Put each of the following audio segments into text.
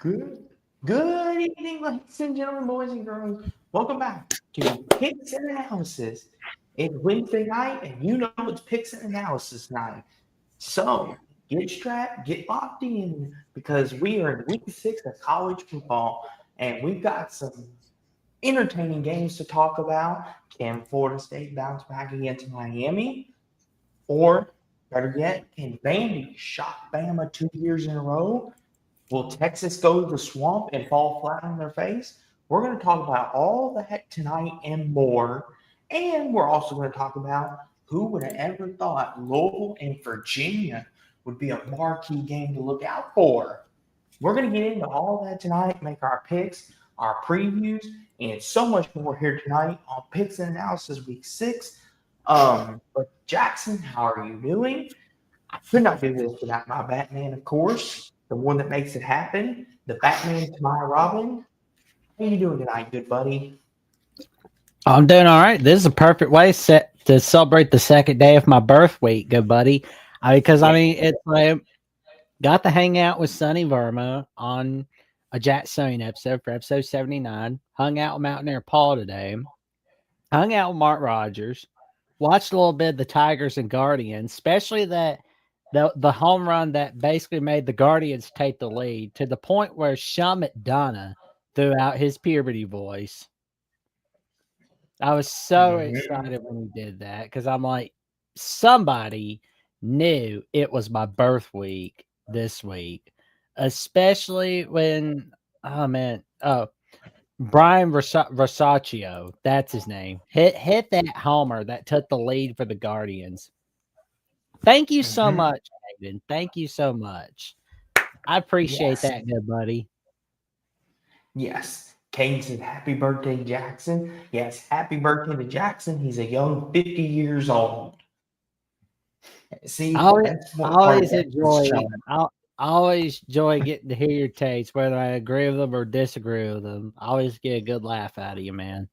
Good, good evening, ladies and gentlemen, boys and girls. Welcome back to Picks and Analysis. It's Wednesday night, and you know it's Picks and Analysis night. So get strapped, get locked in, because we are in week 6 of college football, and we've got some entertaining games to talk about. Can Florida State bounce back against Miami? Or better yet, can Vandy shock Bama 2 years in a row? Will Texas go to the swamp and fall flat on their face? We're going to talk about all that tonight and more. And we're also going to talk about who would have ever thought Louisville and Virginia would be a marquee game to look out for. We're going to get into all that tonight, make our picks, our previews, and so much more here tonight on Picks and Analysis Week 6. But Jackson, how are you doing? I could not do this without my Batman, of course, the one that makes it happen, the Batman to my Robin. How you doing tonight, good buddy? I'm doing all right. This is a perfect way set to celebrate the second day of my birth week, good buddy. It's like got to hang out with Sonny Verma on a Jack Sony episode for episode 79. Hung out with Mountaineer Paul today. Hung out with Mark Rogers. Watched a little bit of the Tigers and Guardians, especially the home run that basically made the Guardians take the lead to the point where Sean McDonough threw out his puberty voice. I was so excited when he did that because I'm like, somebody knew it was my birth week this week, especially when, Brian Rosaccio, that's his name, hit that homer that took the lead for the Guardians. Thank you so much, Hayden. Thank you so much. I appreciate that, good buddy. Yes. Kane said, happy birthday, Jackson. Yes, happy birthday to Jackson. He's a young 50 years old. See, I always enjoy getting to hear your takes, whether I agree with them or disagree with them. I always get a good laugh out of you, man.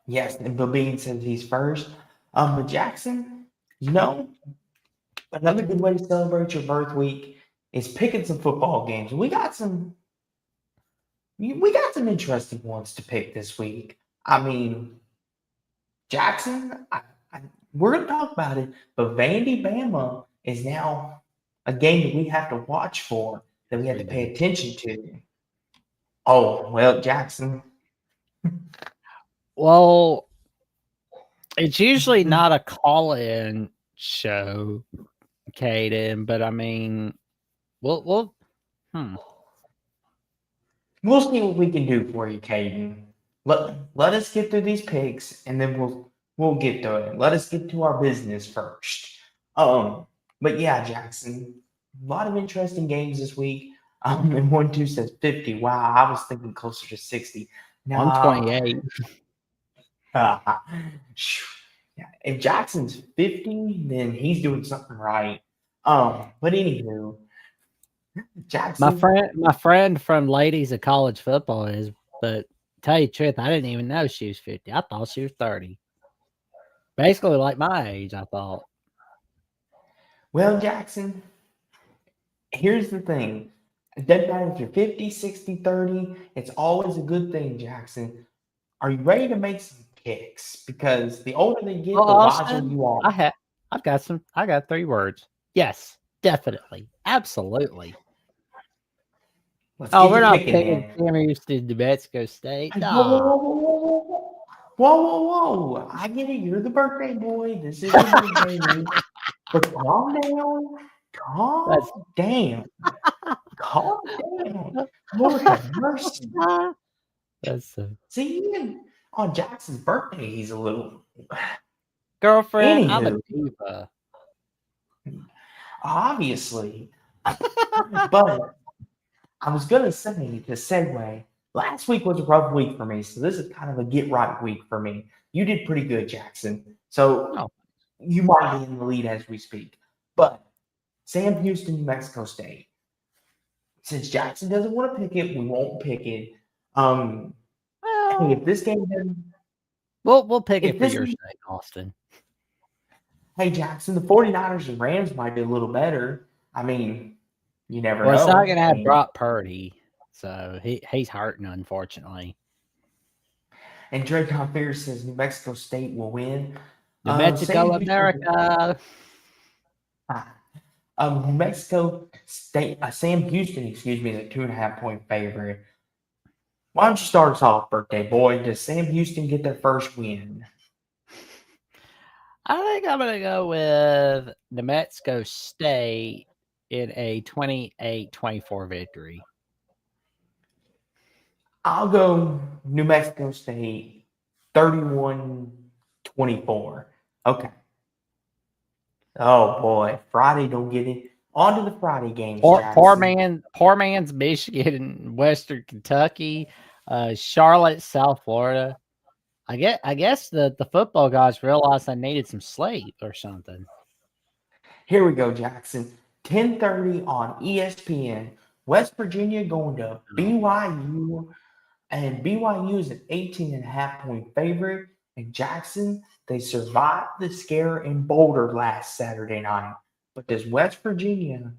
Yes, and Bill Bean says he's first. But Jackson, another good way to celebrate your birth week is picking some football games. We got some interesting ones to pick this week. I mean, Jackson, we're going to talk about it, but Vandy Bama is now a game that we have to watch for, that we have to pay attention to. Oh, well, Jackson. Well, it's usually not a call-in show, Caden, but I mean, we'll see what we can do for you, Caden. Let us get through these picks, and then we'll get to it. Let us get to our business first. But yeah, Jackson, a lot of interesting games this week. And 1-2 says 50. Wow, I was thinking closer to 60. Nah, 128. Yeah, if Jackson's 50, then he's doing something right. But anywho, Jackson. My friend from Ladies of College Football is, but tell you the truth, I didn't even know she was 50. I thought she was 30. Basically like my age, I thought. Well, Jackson, here's the thing. It doesn't matter if you're 50, 60, 30. It's always a good thing, Jackson. Are you ready to make some picks? Because the older they get, the wiser you are. I got 3 words. Yes, definitely. Absolutely. We're not picking Cameron to New Mexico State. No. Whoa. I get it. You're the birthday boy. This is your birthday week. But calm down. Calm down. Lord have mercy. See, even on Jackson's birthday, he's a little... Girlfriend, I'm a diva. Obviously. But I was going to say, to segue, last week was a rough week for me, so this is kind of a get-right week for me. You did pretty good, Jackson. So you might be in the lead as we speak. But Sam Houston, New Mexico State. Since Jackson doesn't want to pick it, we won't pick it. Hey, if this game doesn't... We'll pick it for your sake, Austin. Hey, Jackson, the 49ers and Rams might be a little better. I mean, you never know. It's not going to have Brock Purdy. So he's hurting, unfortunately. And Draycon Fear says New Mexico State will win. New Mexico, Sam Houston, America. New Mexico State, Sam Houston, excuse me, is a 2.5-point favorite. Why don't you start us off, birthday boy? Does Sam Houston get their first win? I think I'm going to go with New Mexico State in a 28-24 victory. I'll go New Mexico State 31-24. Okay. Oh boy, Friday don't get it. On to the Friday games, Poor Jackson. man's Michigan, Western Kentucky, Charlotte, South Florida. I guess the football guys realized I needed some sleep or something. Here we go, Jackson. 10:30 on ESPN. West Virginia going to BYU, and BYU is an 18.5-point favorite. And Jackson, they survived the scare in Boulder last Saturday night. But does West Virginia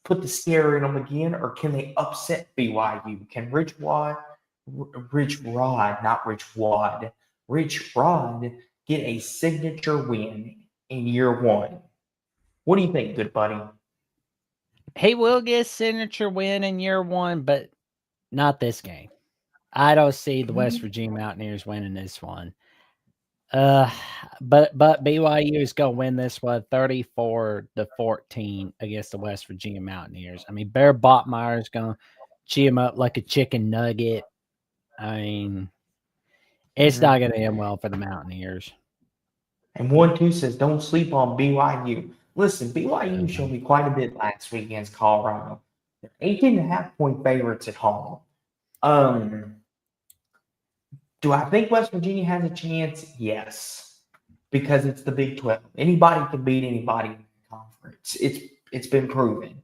put the scare in them again, or can they upset BYU? Can Rich Rod get a signature win in year one? What do you think, good buddy? He will get a signature win in year one, but not this game. I don't see the West Virginia Mountaineers winning this one. But BYU is going to win this one 34-14 against the West Virginia Mountaineers. I mean, Bear Botmeyer is going to chew him up like a chicken nugget. I mean, it's not going to end well for the Mountaineers. And 1-2 says, don't sleep on BYU. Listen, BYU showed me quite a bit last week against Colorado. They're 18.5-point favorites at home. Do I think West Virginia has a chance? Yes, because it's the Big 12. Anybody can beat anybody in the conference. It's been proven.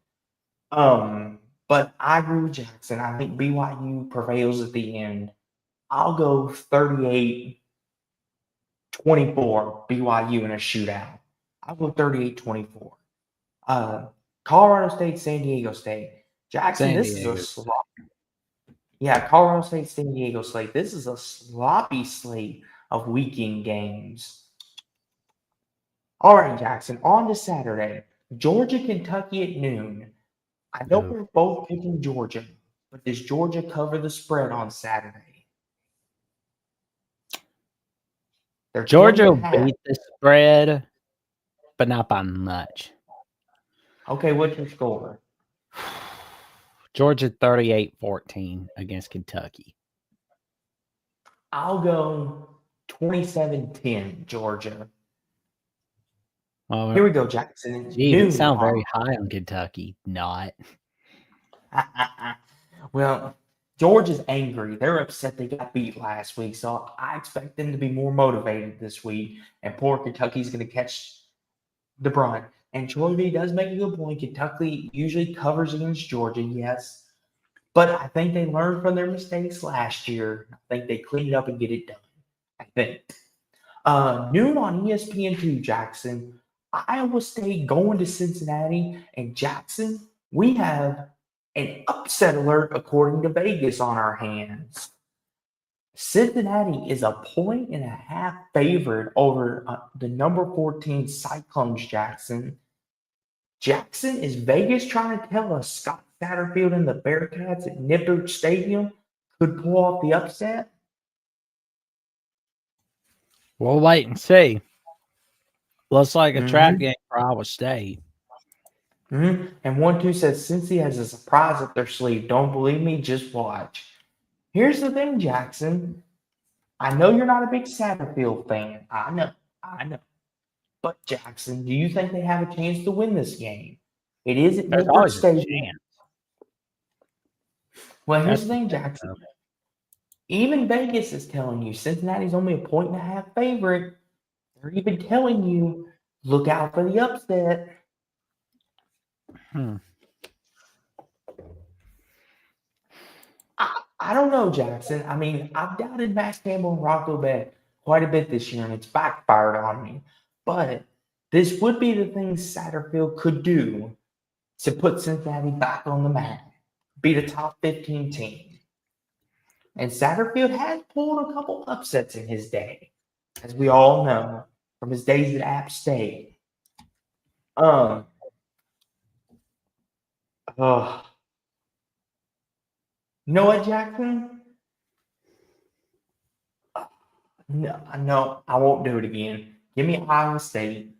But I agree with Jackson. I think BYU prevails at the end. I'll go 38-24 BYU in a shootout. I'll go 38-24. Colorado State, San Diego State. Jackson, this is a sloppy. Yeah, Colorado State, San Diego State. This is a sloppy slate of weekend games. All right, Jackson, on to Saturday. Georgia, Kentucky at noon. I know we're both picking Georgia, but does Georgia cover the spread on Saturday? Georgia will beat the spread, but not by much. Okay, what's your score? Georgia 38-14 against Kentucky. I'll go 27-10 Georgia. Well, here we go, Jackson. Gee, you sound very high on Kentucky. Not. Well, Georgia's angry. They're upset they got beat last week, so I expect them to be more motivated this week. And poor Kentucky's going to catch the brunt. And Troy V does make a good point. Kentucky usually covers against Georgia, yes. But I think they learned from their mistakes last year. I think they clean it up and get it done. I think. Noon on ESPN2, Jackson. Iowa State going to Cincinnati. And Jackson, we have an upset alert according to Vegas on our hands. Cincinnati is a 1.5 favorite over the number 14 Cyclones, Jackson. Jackson, is Vegas trying to tell us Scott Satterfield and the Bearcats at Nippert Stadium could pull off the upset? We'll wait and see. Looks like a trap game for Iowa State. And 1-2 says Cincy has a surprise up their sleeve. Don't believe me? Just watch. Here's the thing, Jackson. I know you're not a big Satterfield fan. I know. But, Jackson, do you think they have a chance to win this game? It is at Nippert Stadium. Well, here's the thing, Jackson. Even Vegas is telling you Cincinnati's only a 1.5 favorite. They're even telling you, look out for the upset. I don't know, Jackson. I mean, I've doubted Max Campbell and Rocco Beck quite a bit this year, and it's backfired on me. But this would be the thing Satterfield could do to put Cincinnati back on the map. beat a top 15 team. And Satterfield has pulled a couple upsets in his day, as we all know from his days at App State. Um, oh, you know what, Jackson? No, I won't do it again. Give me Iowa State.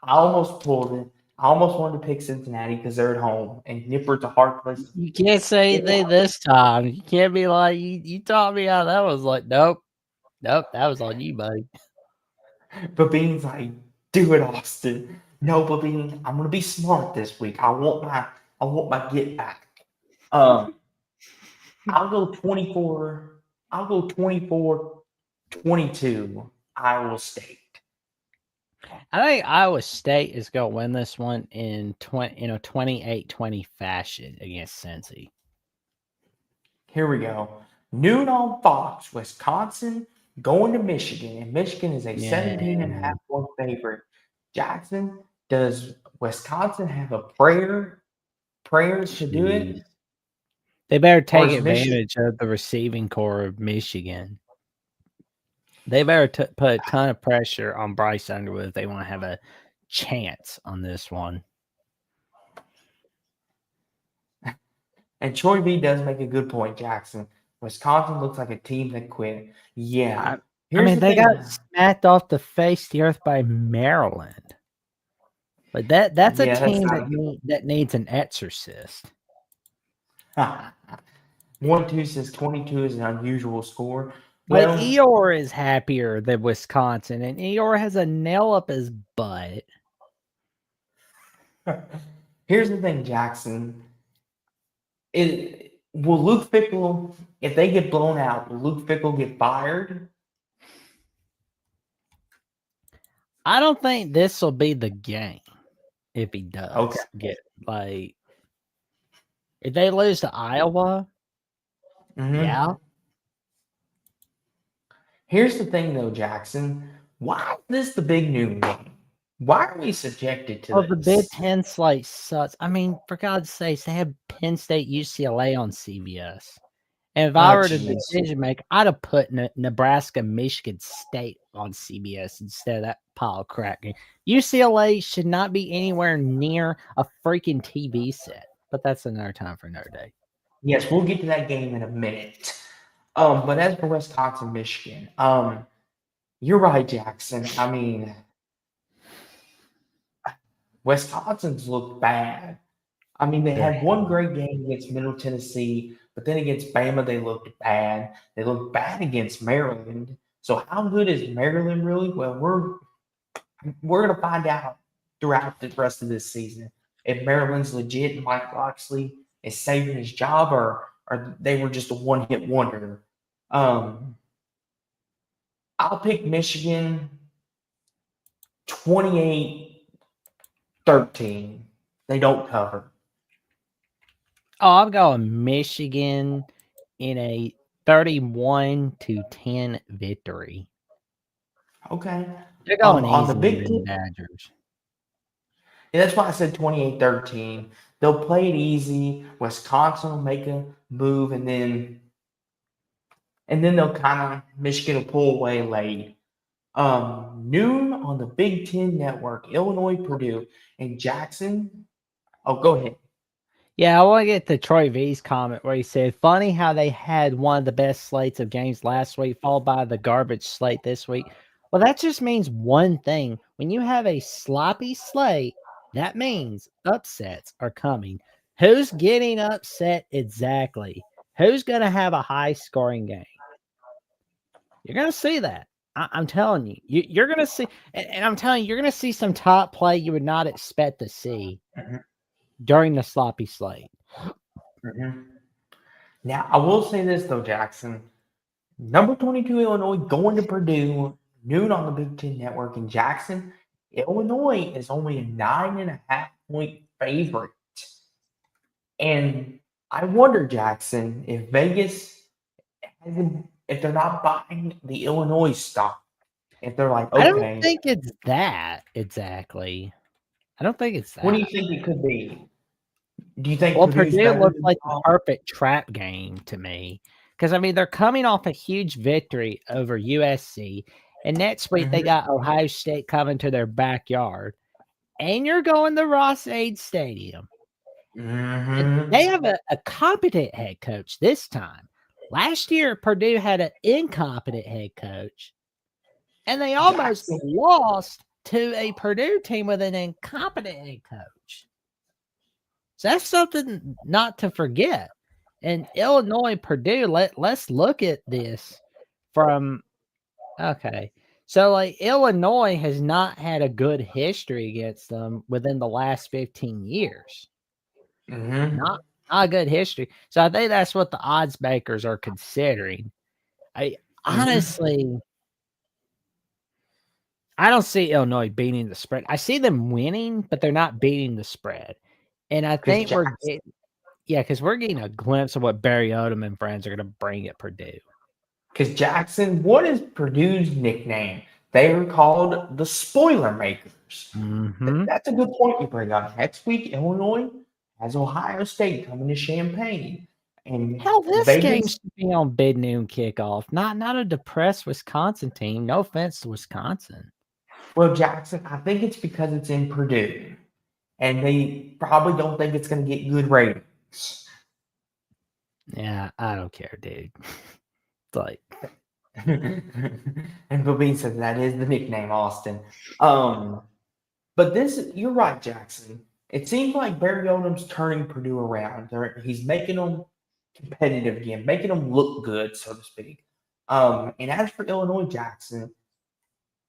I almost pulled it. I almost wanted to pick Cincinnati because they're at home, and Nippard's a hard place. You can't say anything this time. You can't be like, you taught me how that was like, nope, that was on you, buddy. But Bean's like, do it, Austin. No, but Bean, I'm gonna be smart this week. I want my get back. Um, I'll go 24. I'll go 24-22. Iowa State. I think Iowa State is going to win this one in 28-20 fashion against Cincy. Here we go. Noon on Fox, Wisconsin going to Michigan, and Michigan is a 17.5-point favorite. Jackson, does Wisconsin have a prayers to do it? They better take advantage of the receiving core of Michigan. They better put a ton of pressure on Bryce Underwood if they want to have a chance on this one. And Troy B does make a good point, Jackson. Wisconsin looks like a team that quit. Yeah. They got smacked off the face the earth by Maryland. But that's a team that needs an exorcist. 1-2 says 22 is an unusual score. But Eeyore is happier than Wisconsin, and Eeyore has a nail up his butt. Here's the thing, Jackson. Will Luke Fickell, if they get blown out, will Luke Fickell get fired? I don't think this will be the game if he does get if they lose to Iowa. Yeah. Here's the thing, though, Jackson. Why is this the big noon game? Why are we subjected to this? The Big Ten slate sucks. I mean, for God's sakes, they have Penn State, UCLA on CBS. And if I were the decision maker, I'd have put Nebraska, Michigan State on CBS instead of that pile of crap game. UCLA should not be anywhere near a freaking TV set. But that's another time for another day. Yes, we'll get to that game in a minute. But as for Wisconsin, Michigan, you're right, Jackson. I mean, Wisconsin's looked bad. I mean, they had one great game against Middle Tennessee, but then against Bama, they looked bad. They looked bad against Maryland. So how good is Maryland really? Well, we're going to find out throughout the rest of this season if Maryland's legit and Mike Locksley is saving his job or they were just a one-hit wonder. I'll pick Michigan 28-13. They don't cover. Oh, I'm going Michigan in a 31-10 victory. Okay. They're going on the Big Ten Badgers. Yeah, that's why I said 28-13. They'll play it easy. Wisconsin will make a move, and then they'll Michigan will pull away late. Noon on the Big Ten Network, Illinois, Purdue, and Jackson. Oh, go ahead. Yeah, I want to get to Troy V's comment where he said, funny how they had one of the best slates of games last week, followed by the garbage slate this week. Well, that just means one thing. When you have a sloppy slate, that means upsets are coming. Who's getting upset exactly? Who's going to have a high-scoring game? You're going to see that. I'm telling you. You're going to see, and I'm telling you, you're going to see some top play you would not expect to see during the sloppy slate. Now, I will say this, though, Jackson. Number 22, Illinois, going to Purdue, noon on the Big Ten Network in Jackson. Illinois is only a 9.5-point favorite. And I wonder, Jackson, if Vegas, if they're not buying the Illinois stock, if they're like, okay. I don't think it's that exactly. I don't think it's that. What do you think it could be? Do you think Well, Purdue's Purdue better looks than like the perfect trap game to me because I mean they're coming off a huge victory over USC, and next week they Mhm. got Ohio State coming to their backyard, and you're going to Ross-Ade Stadium. And they Mhm. have a competent head coach this time. Last year, Purdue had an incompetent head coach, and they almost Jackson. lost to a Purdue team with an incompetent head coach. So that's something not to forget. And Illinois, Purdue, let's look at this from okay. So like Illinois has not had a good history against them within the last 15 years. Mhm. Not a good history. So I think that's what the odds makers are considering. I Mhm. honestly I don't see Illinois beating the spread. I see them winning, but they're not beating the spread. And I Because think because we're getting a glimpse of what Barry Odom and friends are going to bring at Purdue. Jackson, what is Purdue's nickname? They are called the Spoiler Makers. Mm-hmm. That's a good point you bring up. Next week, Illinois has Ohio State coming to Champaign, and Hell, this game Vegas. should be on bid noon kickoff. Not a depressed Wisconsin team. No offense to Wisconsin. Well, Jackson, I think it's because it's in Purdue, and they probably don't think it's going to get good ratings. Yeah, I don't care, dude. It's like And Babine says that is the nickname, Austin. But you're right, Jackson. It seems like Barry Odom's turning Purdue around. He's making them competitive again, making them look good, so to speak. And as for Illinois, Jackson,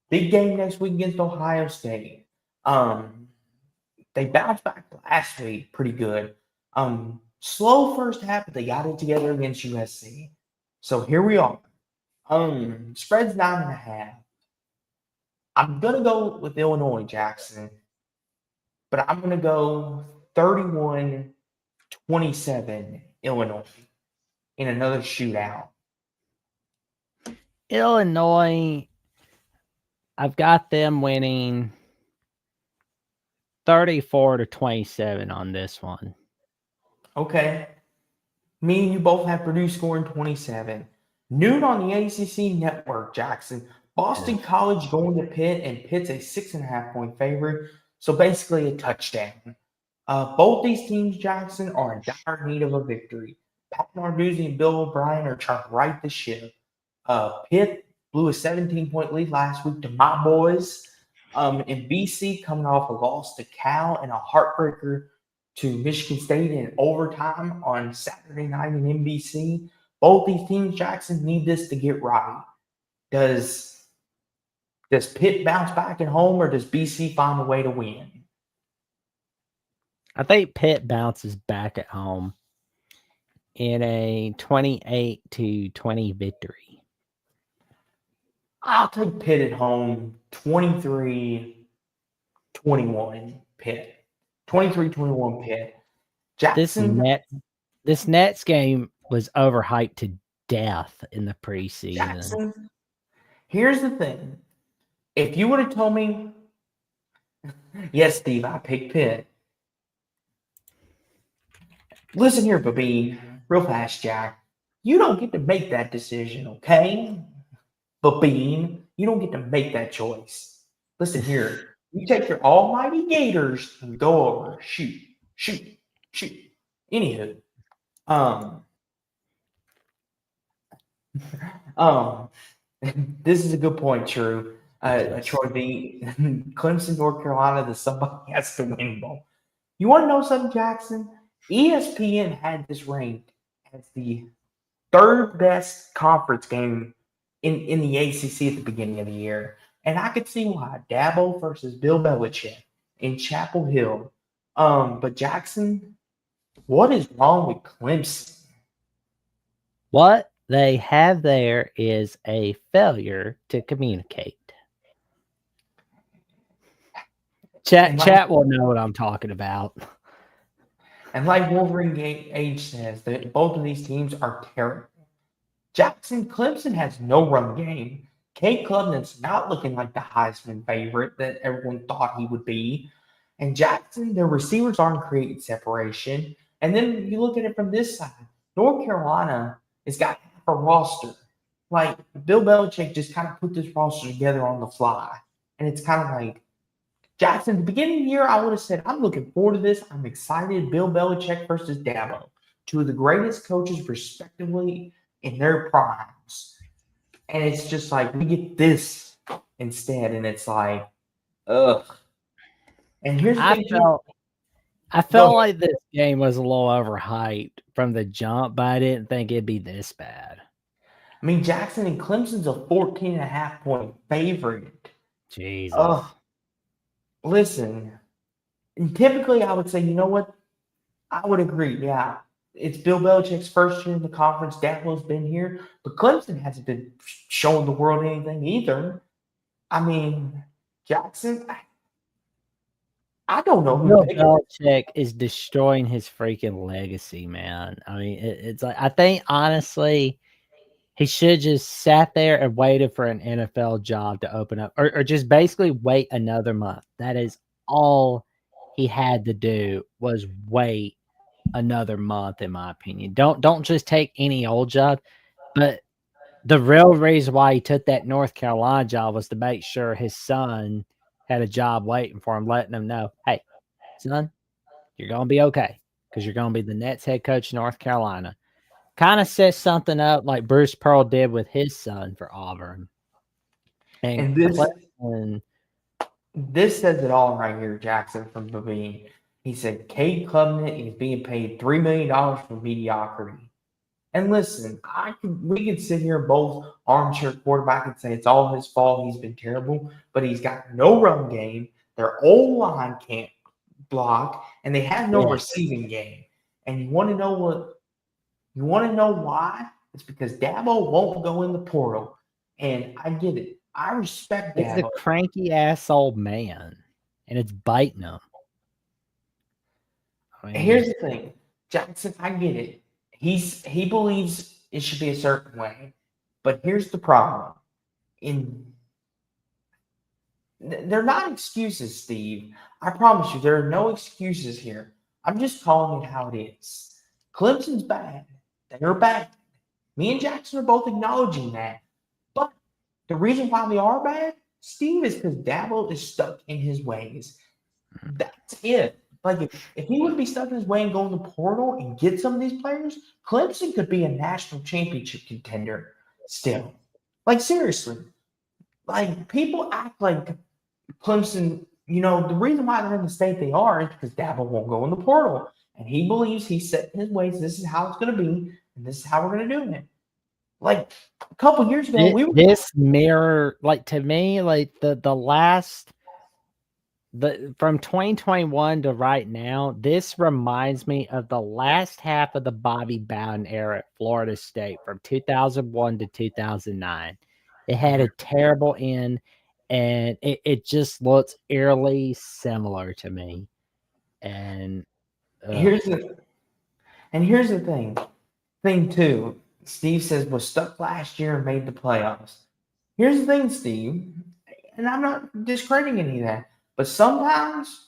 big game next week against Ohio State. Um, they bounced back last week pretty good. Slow first half, but they got it together against USC. So here we are. Spread's 9.5. I'm gonna go with Illinois, Jackson, but I'm gonna go 31-27 Illinois in another shootout. Illinois, I've got them winning 34-27 on this one. Okay. Me and you both have Purdue scoring 27. Noon on the ACC network, Jackson. Boston College going to Pitt, and Pitt's a 6.5-point favorite. So basically a touchdown. Both these teams, Jackson, are in dire need of a victory. Pat Narduzzi and Bill O'Brien are trying to right the ship. Pitt blew a 17-point lead last week to my boys. And BC coming off a loss to Cal and a heartbreaker to Michigan State in overtime on Saturday night in NBC. Both these teams, Jackson, need this to get right. Does Pitt bounce back at home, or does BC find a way to win? I think Pitt bounces back at home in a 28-20 victory. I'll take Pitt at home 23-21 Pitt. 23-21 Pitt. Jackson, This Nets game was overhyped to death in the preseason. Jackson, here's the thing. If you would have told me, yes, Steve, I picked Pitt. Listen here, Babine, real fast, Jack. You don't get to make that decision, okay? Babine, you don't get to make that choice. Listen here. You take your almighty Gators and go over. Shoot, shoot, shoot. Anywho, um, um, this is a good point, True. Troy B. Clemson, North Carolina, the somebody has to win bowl. You want to know something, Jackson? ESPN had this ranked as the third best conference game in the ACC at the beginning of the year. And I could see why. Dabo versus Bill Belichick in Chapel Hill. But Jackson, what is wrong with Clemson? What they have there is a failure to communicate. Chat will know what I'm talking about. And like Wolverine Age says, that both of these teams are terrible. Jackson, Clemson has no run game. Kate Klubnik's not looking like the Heisman favorite that everyone thought he would be. And Jackson, their receivers aren't creating separation. And then you look at it from this side. North Carolina has got half a roster. Like Bill Belichick just kind of put this roster together on the fly. And it's kind of like Jackson, at the beginning of the year, I would have said, I'm looking forward to this. I'm excited. Bill Belichick versus Dabo, two of the greatest coaches, respectively, in their primes. And it's just like, we get this instead. And it's like, ugh. And here's the I thing, too. felt I Go felt ahead. like this game was a little overhyped from the jump, but I didn't think it'd be this bad. I mean, Jackson and Clemson's a 14.5 point favorite. Jesus. Ugh. Listen, and typically I would say, you know what? I would agree. Yeah, it's Bill Belichick's first year in the conference. Dabo's been here, but Clemson hasn't been showing the world anything either. I mean, Jackson, I don't know who to Bill pick. Belichick is destroying his freaking legacy, man. I mean, it's like I think honestly, he should just sat there and waited for an NFL job to open up, or just basically wait another month. That is all he had to do was wait another month, in my opinion. Don't just take any old job, but the real reason why he took that North Carolina job was to make sure his son had a job waiting for him, letting him know, hey, son, you're going to be okay because you're going to be the next head coach of North Carolina. Kind of set something up like Bruce Pearl did with his son for Auburn. And And Clemson, this says it all right here, Jackson from Levine. He said Cade Klubnik is being paid $3 million for mediocrity. And listen, we could sit here both armchair quarterback and say it's all his fault. He's been terrible, but he's got no run game. Their old line can't block, and they have no yeah, receiving game. And you want to know what? You want to know why? It's because Dabo won't go in the portal, and I get it. I respect he's a Dabo. cranky ass old man, and it's biting him. I Here's mean, the thing, Jackson. I get it. He believes it should be a certain way, but here's the problem. In They're not excuses, Steve. I promise you, there are no excuses here. I'm just calling it how it is. Clemson's bad. They're bad. Me and Jackson are both acknowledging that. But the reason why they are bad, Steve, is because Dabo is stuck in his ways. That's it. Like if he would be stuck in his way and go in the portal and get some of these players, Clemson could be a national championship contender still. Like seriously. Like people act like Clemson, the reason why they're in the state they are is because Dabo won't go in the portal. And he believes he's set in his ways. This is how it's going to be, and this is how we're going to do it. Like a couple years ago, we were. this mirror, like to me, like the last from 2021 to right now, this reminds me of the last half of the Bobby Bowden era at Florida State from 2001 to 2009. It had a terrible end, and it just looks eerily similar to me. And Here's the here's the thing. Thing two, Steve says was stuck last year and made the playoffs. Here's the thing, Steve, and I'm not discrediting any of that, but sometimes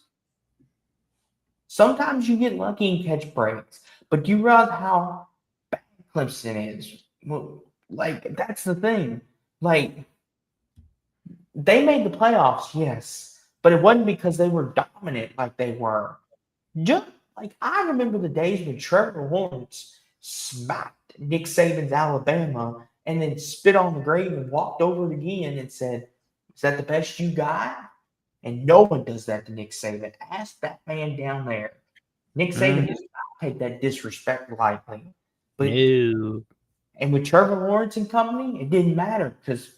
you get lucky and catch breaks. But do you realize how bad Clemson is? Well, like that's the thing. Like they made the playoffs, yes, but it wasn't because they were dominant like they were. Just like I remember the days when Trevor Lawrence smacked Nick Saban's Alabama and then spit on the grave and walked over it again and said, "Is that the best you got?" And no one does that to Nick Saban. Ask that man down there. Nick Saban does not take that disrespect lightly. But no. and with Trevor Lawrence and company, it didn't matter because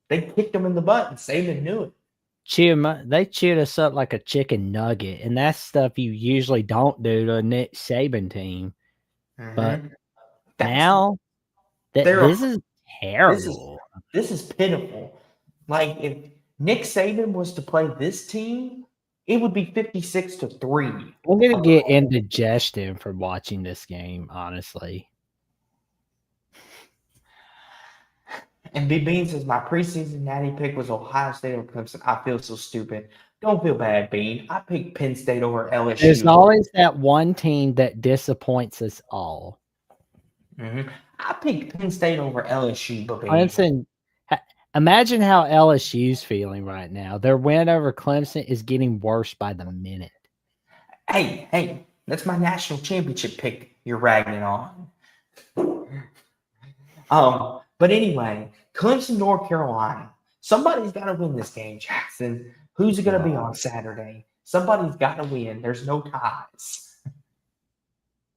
they kicked him in the butt and Saban knew it. They chewed us up like a chicken nugget, and that's stuff you usually don't do to a Nick Saban team. But That's now that they're this is this is terrible. this is pitiful. Like if Nick Saban was to play this team, it would be 56-3. I'm gonna get indigestion from watching this game, honestly. And Big Bean says my preseason natty pick was Ohio State or Clemson. I feel so stupid. Don't feel bad, Bean. I picked Penn State over There's LSU. always that one team that disappoints us all. I picked Penn State over LSU, Bean. Clemson. Imagine how LSU's feeling right now. Their win over Clemson is getting worse by the minute. Hey, that's my national championship pick you're ragging on. But anyway, Clemson, North Carolina. Somebody's got to win this game, Jackson. Who's it going to be on Saturday? Somebody's got to win. There's no ties.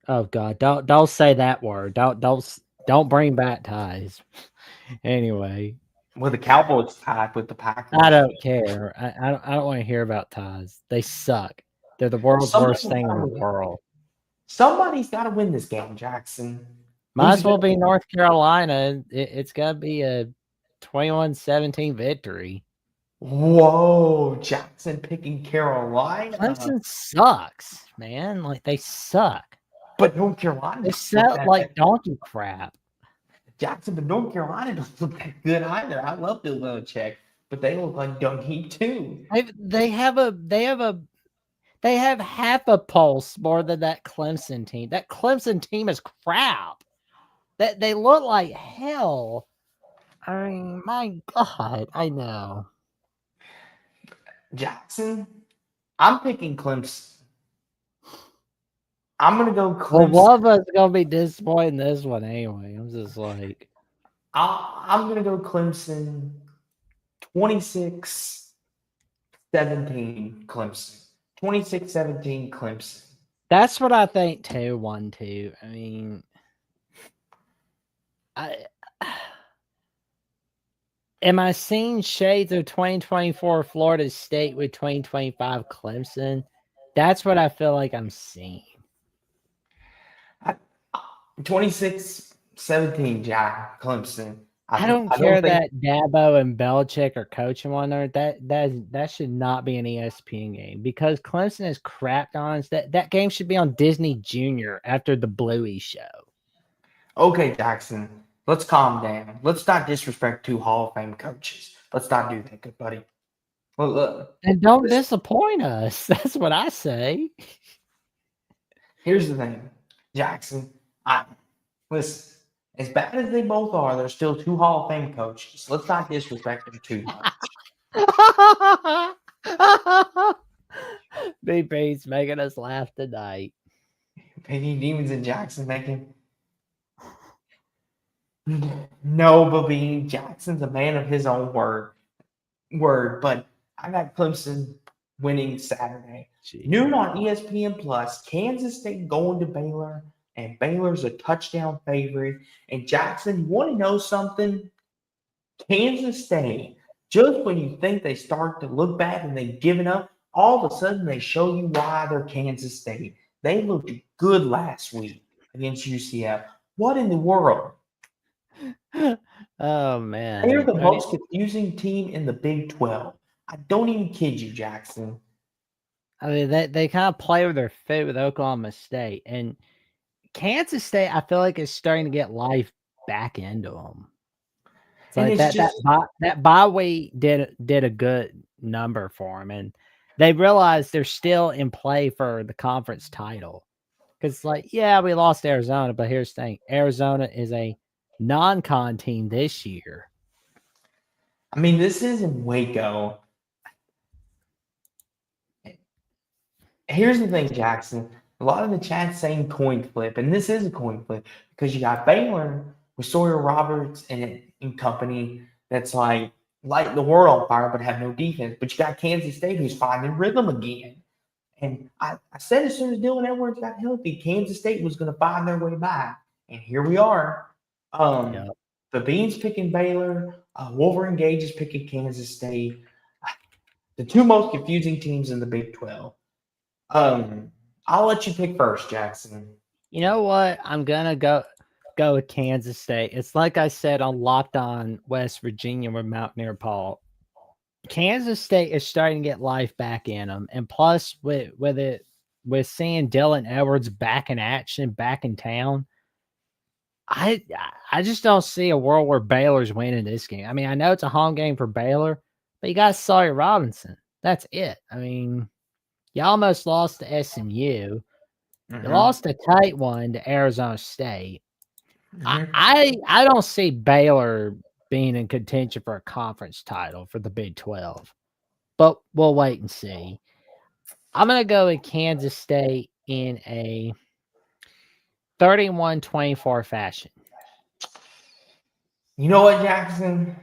Oh God! Don't say that word. Don't bring back ties. Anyway, Well, the Cowboys tied with the Packers. I don't care. I don't want to hear about ties. They suck. They're the world's worst thing in the world. Somebody's got to win this game, Jackson. Might as well be North Carolina. It's got to be a 21-17 victory. Whoa, Jackson picking Carolina. Clemson sucks, man. Like they suck. But North Carolina, they suck like donkey crap. Jackson, but North Carolina doesn't look that good either. I love Bill Belichick, but they look like donkey too. They have half a pulse more than that Clemson team. That Clemson team is crap. That they look like hell. I mean, my God, I know. Jackson, I'm picking Clemson. I'm gonna go Clemson. Well, one of us is gonna be disappointed in this one anyway. I'm just like, I'm gonna go Clemson. 26-17 Clemson. 26-17 Clemson. That's what I think too. 1-2. I mean, am I seeing shades of 2024 Florida State with 2025 Clemson? That's what I feel like I'm seeing. 26-17, Jack Clemson. I don't care that Dabo and Belichick are coaching one another. That should not be an ESPN game because Clemson has crapped on us. That game should be on Disney Junior after the Bluey show. Okay, Jackson, let's calm down. Let's not disrespect two Hall of Fame coaches. Let's not do that, good buddy. Well, and don't disappoint us. That's what I say. Here's the thing, Jackson. Listen. As bad as they both are, they're still two Hall of Fame coaches. Let's not disrespect them too much. BP's making us laugh tonight. Maybe Demons and Jackson making. No, Babine. Jackson's a man of his own word. But I got Clemson winning Saturday. Jeez. Noon on ESPN Plus. Kansas State going to Baylor. And Baylor's a touchdown favorite. And Jackson, you want to know something? Kansas State, just when you think they start to look bad and they've given up, all of a sudden they show you why they're Kansas State. They looked good last week against UCF. What in the world? Oh, man. They're the most confusing team in the Big 12. I don't even kid you, Jackson. I mean, they kind of play with their feet with Oklahoma State. And Kansas State, I feel like, is starting to get life back into them. It's like that bye week did a good number for them, and they realized they're still in play for the conference title. Because, like, yeah, we lost Arizona, but here's the thing: Arizona is a non-con team this year. I mean, this isn't Waco. Here's the thing, Jackson. A lot of the chat's saying coin flip, and this is a coin flip because you got Baylor with Sawyer Roberts and company that's like lighting the world on fire but have no defense. But you got Kansas State who's finding rhythm again. And I said as soon as Dylan Edwards got healthy, Kansas State was going to find their way back. And here we are. The Beans picking Baylor. Wolverine Gage is picking Kansas State. The two most confusing teams in the Big 12. I'll let you pick first, Jackson. You know what? I'm gonna go with Kansas State. It's like I said on Locked On West Virginia with Mountaineer Paul. Kansas State is starting to get life back in them, and plus with seeing Dylan Edwards back in action, back in town, I just don't see a world where Baylor's winning this game. I mean, I know it's a home game for Baylor, but you got Sawyer Robinson. That's it. I mean, you almost lost to SMU. You Mm-hmm. lost a tight one to Arizona State. Mm-hmm. I don't see Baylor being in contention for a conference title for the Big 12, but we'll wait and see. I'm going to go with Kansas State in a 31-24 fashion. You know what, Jackson?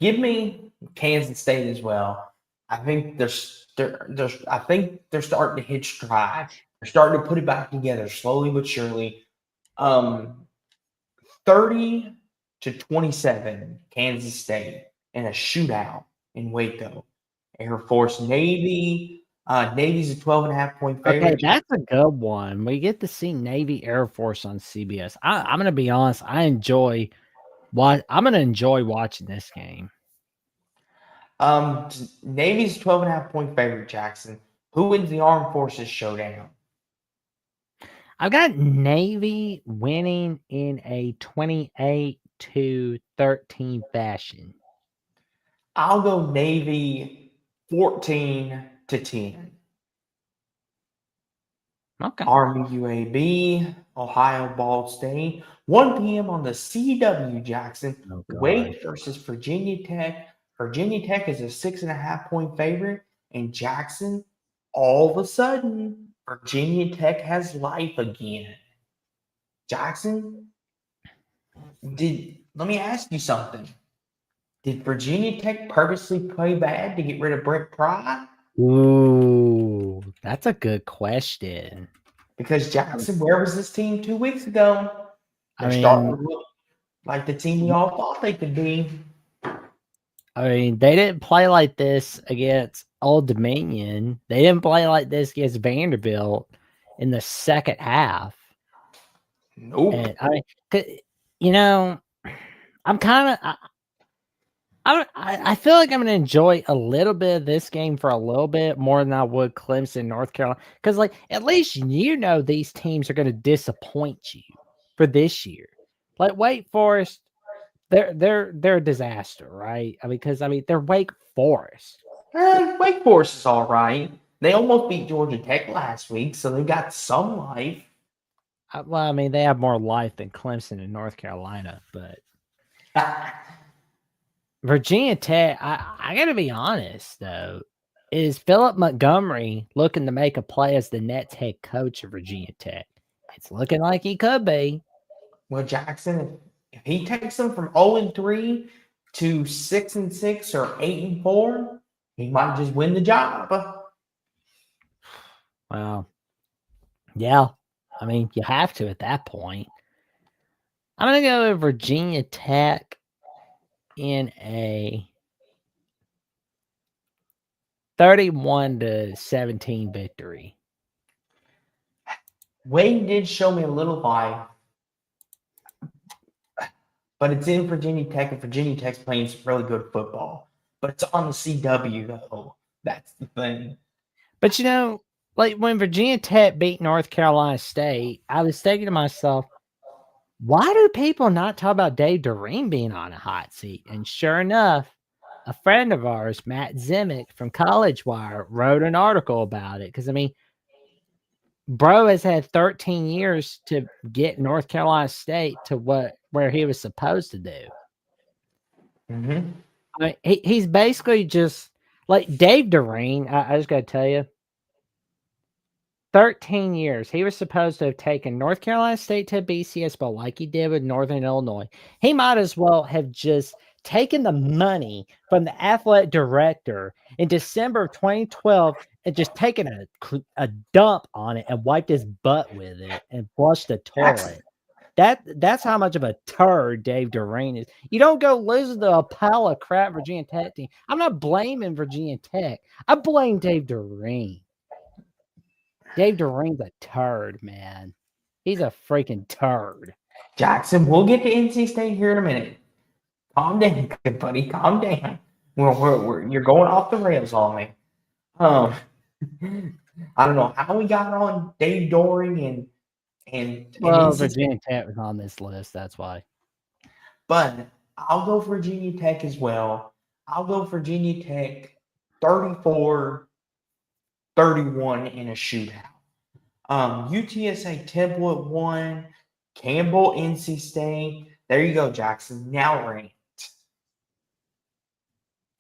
Give me Kansas State as well. I think I think they're starting to hit stride. They're starting to put it back together slowly but surely. 30-27, Kansas State in a shootout in Waco. Air Force Navy. Navy's a 12.5-point Okay, favorite. that's a good one. We get to see Navy Air Force on CBS. I'm going to be honest. I'm going to enjoy watching this game. Navy's 12.5-point favorite, Jackson. Who wins the Armed Forces showdown? I've got Navy winning in a 28-13 fashion. I'll go Navy 14-10. Okay. Army UAB, Ohio Ball State, 1 p.m. on the CW, Jackson. Oh, God. Wake versus Virginia Tech. Virginia Tech is a 6.5-point favorite, and Jackson, all of a sudden, Virginia Tech has life again. Jackson, let me ask you something. Did Virginia Tech purposely play bad to get rid of Brent Pry? Ooh, that's a good question. Because Jackson, where was this team 2 weeks ago? They're starting to look like the team we all thought they could be. I mean, they didn't play like this against Old Dominion. They didn't play like this against Vanderbilt in the second half. Nope. And I'm kind of. I feel like I'm going to enjoy a little bit of this game for a little bit more than I would Clemson, North Carolina, because at least these teams are going to disappoint you for this year. Like Wake Forest, they're a disaster, right? Because they're Wake Forest. Wake Forest is all right. They almost beat Georgia Tech last week, so they got some life. They have more life than Clemson and North Carolina, but Virginia Tech, I got to be honest, though. Is Philip Montgomery looking to make a play as the Nets head coach of Virginia Tech? It's looking like he could be. Well, Jackson, if he takes them from 0-3 to 6-6 or 8-4, he might just win the job. Well, yeah. You have to at that point. I'm going to go with Virginia Tech in a 31-17 victory. Wade did show me a little life, but it's in Virginia Tech, and Virginia Tech's playing some really good football. But it's on the CW, though. That's the thing. But when Virginia Tech beat North Carolina State, I was thinking to myself, why do people not talk about Dave Doreen being on a hot seat? And sure enough, a friend of ours, Matt Zimick from College Wire, wrote an article about it. Because, bro has had 13 years to get North Carolina State to where he was supposed to do. Mm-hmm. He's basically just like Dave Doreen. I just got to tell you, 13 years. He was supposed to have taken North Carolina State to a BCS Bowl like he did with Northern Illinois. He might as well have just taken the money from the athletic director in December of 2012 and just taken a dump on it and wiped his butt with it and flushed the toilet. That's how much of a turd Dave Doreen is. You don't go lose to a pile of crap Virginia Tech team. I'm not blaming Virginia Tech. I blame Dave Doreen. Dave Doreen's a turd, man. He's a freaking turd. Jackson, we'll get to NC State here in a minute. Calm down, good buddy. Calm down. You're going off the rails on me. I don't know how we got on Dave Doring and Virginia Tech was on this list. That's why. But I'll go Virginia Tech as well. I'll go Virginia Tech 34-31 in a shootout. UTSA Temple at 1, Campbell, NC State. There you go, Jackson. Now ranked.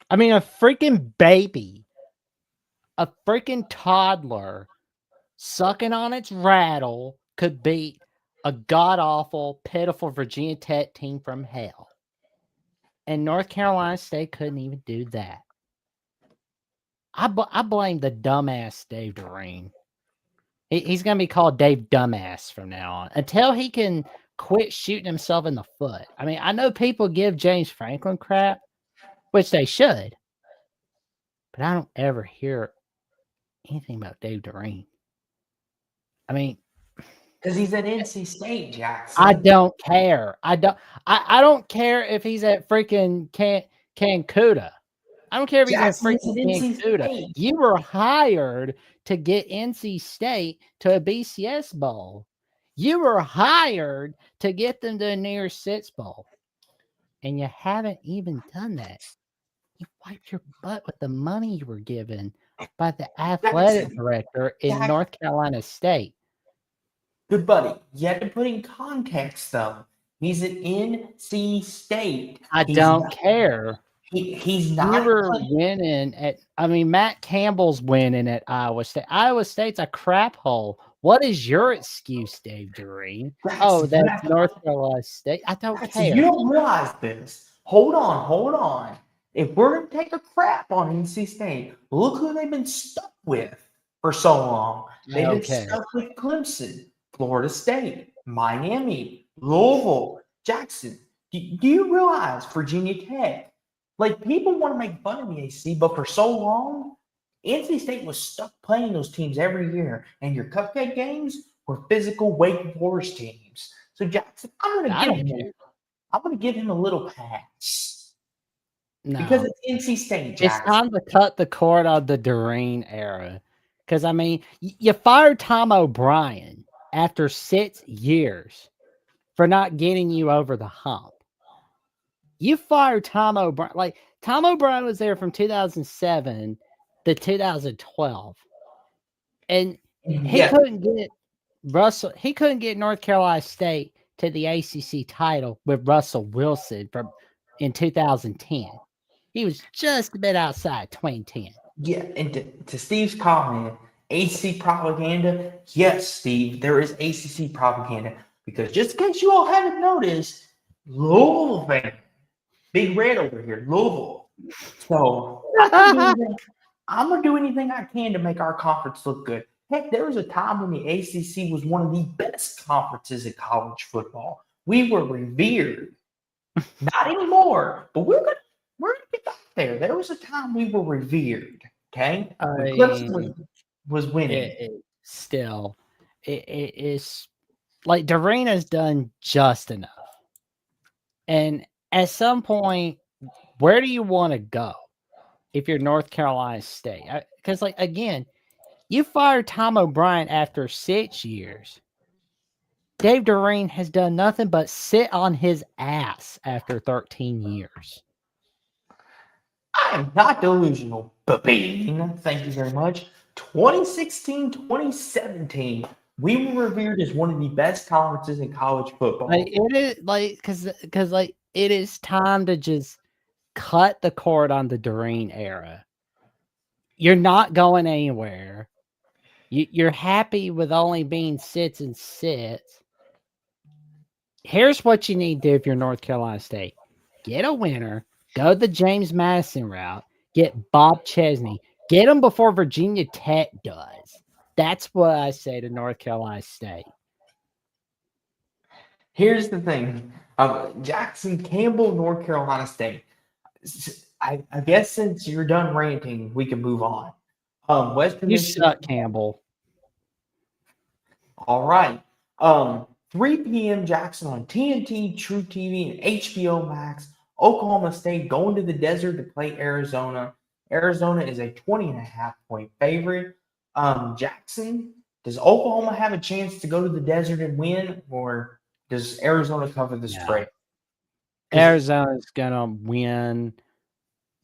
I mean, a freaking baby, a freaking toddler sucking on its rattle could beat a god-awful, pitiful Virginia Tech team from hell. And North Carolina State couldn't even do that. I blame the dumbass Dave Doreen. He's going to be called Dave Dumbass from now on until he can quit shooting himself in the foot. I mean, I know people give James Franklin crap, which they should, but I don't ever hear anything about Dave Doreen. I mean, because he's at NC State, Jackson. I don't care. I don't care if he's at freaking Cancuda. I don't care if he's at freaking Cancuda. You were hired to get NC State to a BCS bowl. You were hired to get them to a New Year's Six bowl, and you haven't even done that. You wiped your butt with the money you were given by the athletic director in North Carolina State. Good buddy. You have to put in context, though. He's at NC State. I don't care. He's not. You were winning at. I mean, Matt Campbell's winning at Iowa State. Iowa State's a crap hole. What is your excuse, Dave Doreen? Oh, that's North Carolina State. I don't care. You don't realize this. Hold on. If we're going to take a crap on NC State, look who they've been stuck with for so long. They've been stuck with Clemson, Florida State, Miami, Louisville, Jackson. Do you realize Virginia Tech? Like, people want to make fun of the AC, but for so long, NC State was stuck playing those teams every year, and your cupcake games were physical Wake Forest teams. So, Jackson, I'm going to give him a little pass. No. Because it's NC State, Jackson. It's time to cut the cord on the Doreen era. Because, I mean, you fired Tom O'Brien after 6 years for not getting you over the hump. You fired Tom O'Brien. Like, Tom O'Brien was there from 2007 to 2012. And he couldn't get Russell. He couldn't get North Carolina State to the ACC title with Russell Wilson in 2010. He was just a bit outside 2010. Yeah, and to Steve's comment, ACC propaganda. Yes, Steve, there is ACC propaganda. Because just in case you all haven't noticed, Louisville fan. Big Red over here, Louisville. So I'm going to do anything I can to make our conference look good. Heck, there was a time when the ACC was one of the best conferences in college football. We were revered. Not anymore, but we're gonna get back there. There was a time we were revered, okay? Clemson was winning. It is like Doreen has done just enough. And at some point, where do you want to go if you're North Carolina State? Because, like, again, you fired Tom O'Brien after 6 years. Dave Doreen has done nothing but sit on his ass after 13 years. I am not delusional, Babine. Thank you very much. 2016-2017, we were revered as one of the best conferences in college football. Like, it is like because it is time to just cut the cord on the Doreen era. You're not going anywhere. You're happy with only being sits and sits. Here's what you need to do if you're North Carolina State. Get a winner. Go the James Madison route. Get Bob Chesney. Get him before Virginia Tech does. That's what I say to North Carolina State. Here's the thing. Jackson Campbell, North Carolina State. I guess since you're done ranting, we can move on. Western you suck, Campbell. All right. 3 p.m. Jackson on TNT, True TV, and HBO Max. Oklahoma State going to the desert to play Arizona. Arizona is a 20.5-point favorite. Jackson, does Oklahoma have a chance to go to the desert and win, or does Arizona cover the spread? Arizona's going to win.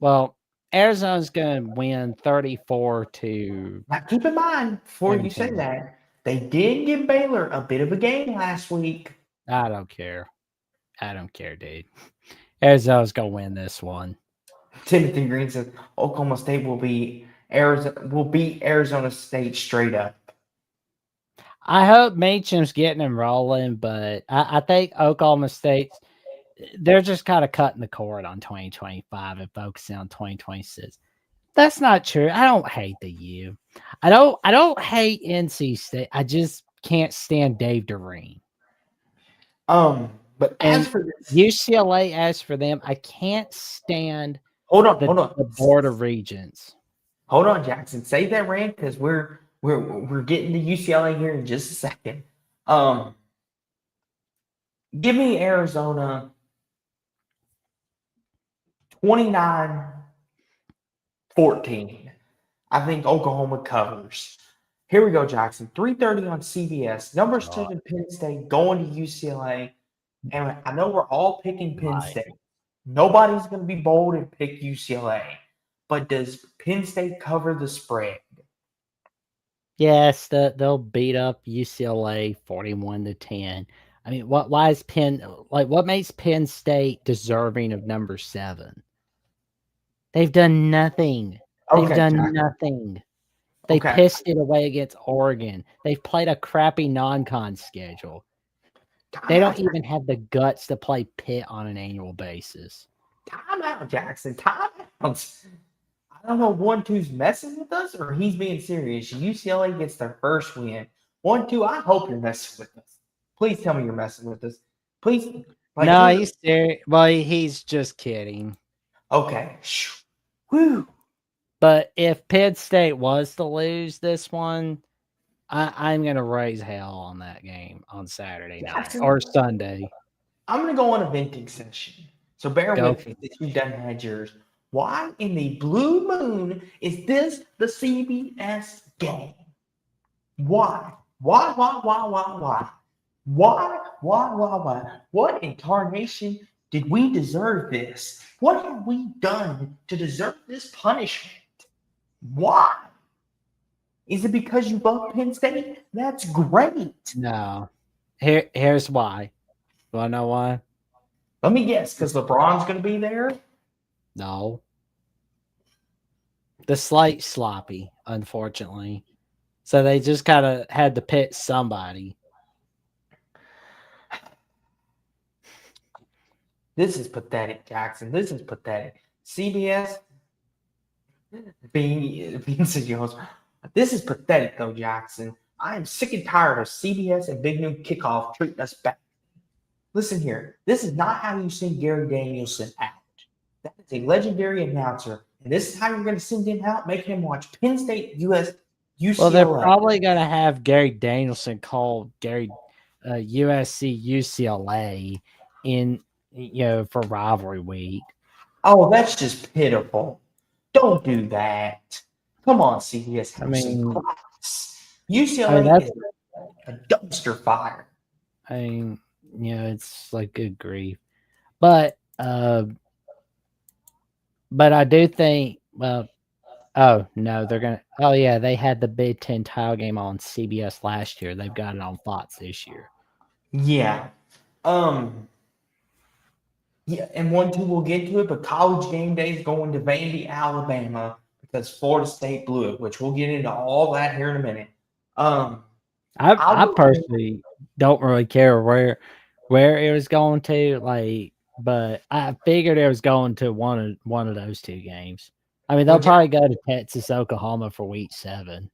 Well, Arizona's going to win 34 to Now, keep in mind, before you say 17. that, they did give Baylor a bit of a game last week. I don't care. I don't care, dude. Arizona's going to win this one. Timothy Green says Oklahoma State will beat Arizona State straight up. I hope Macham's getting them rolling, but I think Oklahoma State's they're just kind of cutting the cord on 2025 and focusing on 2026. That's not true. I don't hate the U. I don't hate NC State. I just can't stand Dave Doreen. But And as for this, UCLA, as for them, I can't stand hold on. the Board of Regents. Hold on, Jackson. Save that rant because we're getting to UCLA here in just a second. Give me Arizona 29-14. I think Oklahoma covers. Here we go, Jackson. 3:30 on CBS. Number 7 Penn State going to UCLA. And I know we're all picking Penn State. Nobody's going to be bold and pick UCLA. But does Penn State cover the spread? Yes, they'll beat up UCLA 41-10. I mean, why is what makes Penn State deserving of number 7? They've done nothing. They've done nothing. They pissed it away against Oregon. They've played a crappy non-con schedule. They don't even have the guts to play Pitt on an annual basis. Time out, Jackson. Time out. I don't know 1-2's messing with us or he's being serious. UCLA gets their first win. 1-2, I hope you're messing with us. Please tell me you're messing with us. Please. No, he's serious. Well, he's just kidding. Okay. Whew. But if Penn State was to lose this one, I'm going to raise hell on that game on Saturday night or Sunday. I'm going to go on a venting session. So bear with me if you've done had yours. Why in the blue moon is this the CBS game? Why? Why? What incarnation did we deserve this? What have we done to deserve this punishment? Why? Is it because you love Penn State? That's great. No. Here's why. Do I know why? Let me guess, because LeBron's going to be there? No. The slate sloppy, unfortunately. So they just kind of had to pick somebody. This is pathetic, Jackson. This is pathetic. CBS being city host. This is pathetic, though, Jackson. I am sick and tired of CBS and Big Noon Kickoff treating us back. Listen here. This is not how you send Gary Danielson out. That is a legendary announcer. And this is how you're going to send him out? Make him watch Penn State, UCLA. Well, they're probably going to have Gary Danielson call USC UCLA in for rivalry week. Oh, that's just pitiful. Don't do that. Come on, CBS. I mean, UCLA is a dumpster fire. I mean, it's like good grief. But I do think, oh no, they're gonna. Oh yeah, they had the Big Ten title game on CBS last year. They've got it on Fox this year. Yeah, yeah, and 1-2 we'll get to it. But College Game Day is going to Vandy, Alabama, because Florida State blew it. Which we'll get into all that here in a minute. I personally don't really care where it was going to, but I figured it was going to one of those two games. I mean, they'll probably go to Texas, Oklahoma for week 7.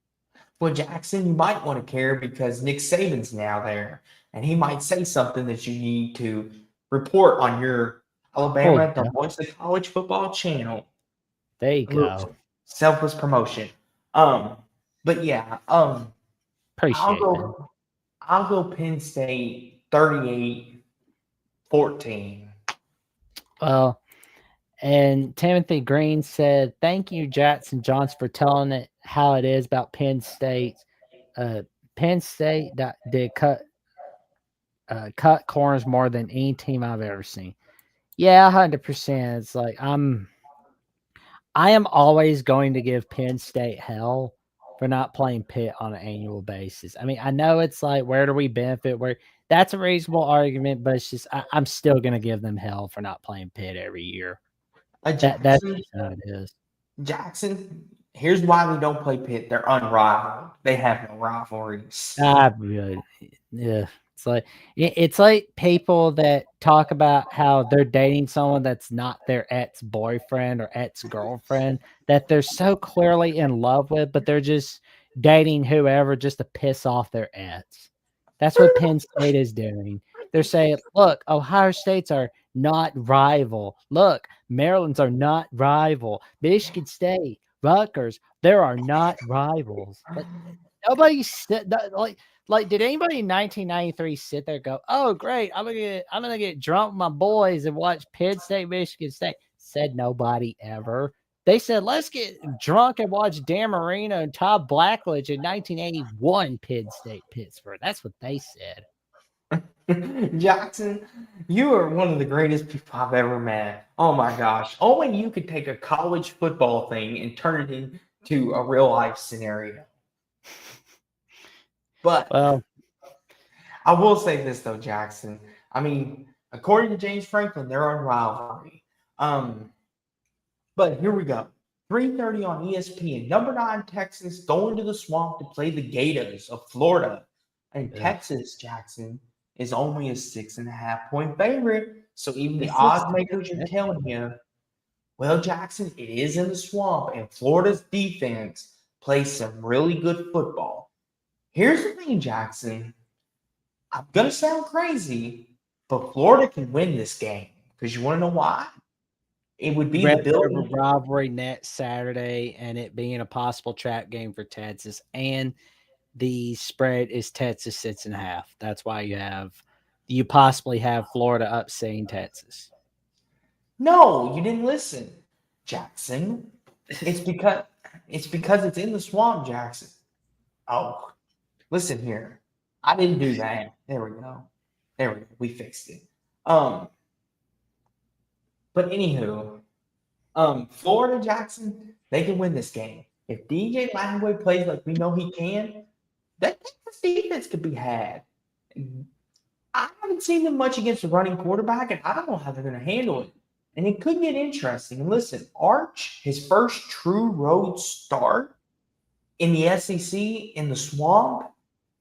Well, Jackson, you might want to care because Nick Saban's now there, and he might say something that you need to report on your Alabama, the Voice of College Football channel. There you go. Selfless promotion. But yeah, appreciate I'll go Penn State 38-14. Well, and Timothy Green said, "Thank you, Jackson Johnson, for telling it how it is about Penn State. Penn State did cut corners more than any team I've ever seen." Yeah, 100%. It's like I am always going to give Penn State hell for not playing Pitt on an annual basis. I mean, I know it's like, where do we benefit? Where that's a reasonable argument, but it's just I'm still going to give them hell for not playing Pitt every year. That's Jackson, just how it is. Jackson. Here's why we don't play Pitt. They're unrivaled. They have no rivalries. I really, yeah. It's like people that talk about how they're dating someone that's not their ex boyfriend or ex girlfriend that they're so clearly in love with, but they're just dating whoever just to piss off their ex. That's what Penn State is doing. They're saying, "Look, Ohio States are not rival. Look, Maryland's are not rival. Michigan State, Rutgers, there are not rivals." Like nobody said that, like, did anybody in 1993 sit there and go, "Oh, great, I'm gonna get drunk with my boys and watch Penn State, Michigan State"? Said nobody ever. They said, "Let's get drunk and watch Dan Marino and Todd Blackledge in 1981, Penn State, Pittsburgh." That's what they said. Jackson, you are one of the greatest people I've ever met. Oh my gosh. Only you could take a college football thing and turn it into a real life scenario. But Well, I will say this though, Jackson. I mean, according to James Franklin, they're on rivalry. Um, but here we go. 3:30 on ESPN. Number 9 Texas going to the swamp to play the Gators of Florida. And yeah. Texas, Jackson, is only a 6.5 point favorite. So even the This odds looks makers are legit. telling you, well, Jackson, it is in the swamp, and Florida's defense plays some really good football. Here's the thing, Jackson. I'm gonna sound crazy, but Florida can win this game. Because you want to know why? It would be the Red River building. rivalry next Saturday, and it being a possible trap game for Texas, and the spread is Texas 6.5. That's why you possibly have Florida upsetting Texas. No, you didn't listen, Jackson. It's because it's in the swamp, Jackson. Oh, listen here. I didn't do that. There we go. There we go. We fixed it. Um, but anywho, Florida Jackson, they can win this game. If DJ Langway plays like we know he can, that Texas defense could be had. I haven't seen them much against a running quarterback, and I don't know how they're going to handle it. And it could get interesting. And listen, Arch, his first true road start in the SEC in the swamp.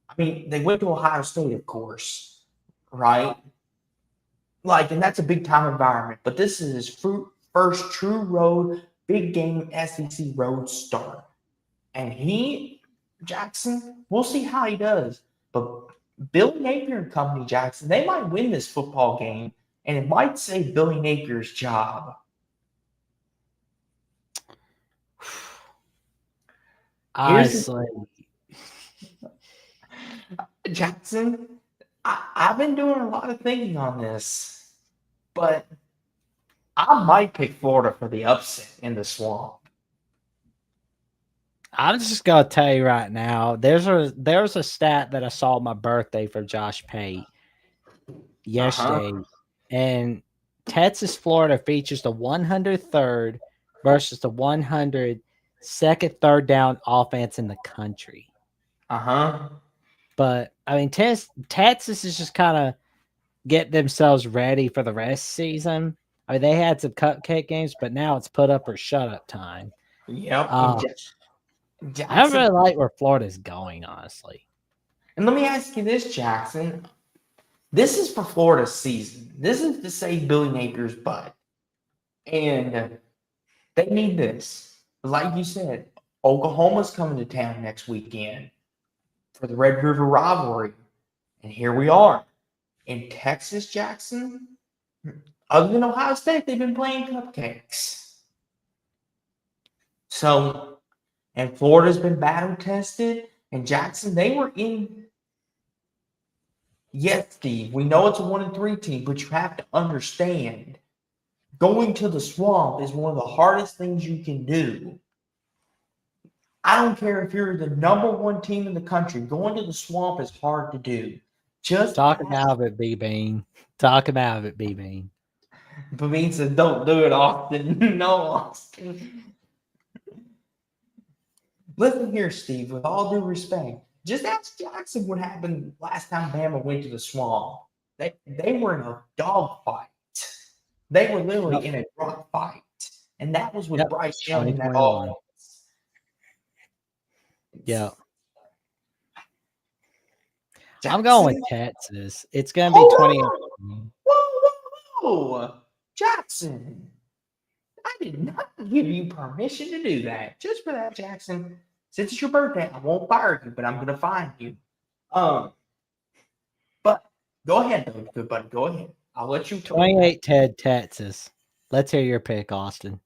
I mean, they went to Ohio State, of course, right? Like, and that's a big time environment. But this is his first true road, big game SEC road start. And Jackson, we'll see how he does. But Billy Napier and company, Jackson, they might win this football game, and it might save Billy Napier's job. Honestly, Jackson, I've been doing a lot of thinking on this, but I might pick Florida for the upset in the swamp. I'm just gonna tell you right now. There's a stat that I saw on my birthday for Josh Pate yesterday, and Texas Florida features the 103rd versus the 102nd third down offense in the country. But I mean, Texas is just kind of get themselves ready for the rest of the season. I mean, they had some cupcake games, but now it's put up or shut up time. Yep. Jackson, I really like where Florida's going, honestly. And let me ask you this, Jackson. This is for Florida's season. This is to save Billy Napier's butt. And they need this. Like you said, Oklahoma's coming to town next weekend for the Red River rivalry. And here we are. In Texas, Jackson, other than Ohio State, they've been playing cupcakes. So, and Florida's been battle tested. And Jackson, they were in. Yes, Steve, we know it's a 1-3 team, but you have to understand going to the swamp is one of the hardest things you can do. I don't care if you're the number 1 team in the country, going to the swamp is hard to do. Just talk about it, B-Bean. Talk about it, B-Bean. B-Bean said, don't do it, Austin. No, Austin. Listen here, Steve, with all due respect, just ask Jackson what happened last time Bama went to the Swamp. They were in a dog fight. They were Yep. literally in a rock fight. And that was with Yep. Bryce Young in that 2021. offense. Yeah. I'm going Jackson, with Texas. It's going to be hold 20. on. Whoa, whoa, whoa. Jackson, I did not give you permission to do that. Just for that, Jackson. Since it's your birthday, I won't fire you, but I'm going to fine you. But go ahead, though, good buddy. Go ahead. I'll let you talk. 28-10 Texas. Let's hear your pick, Austin.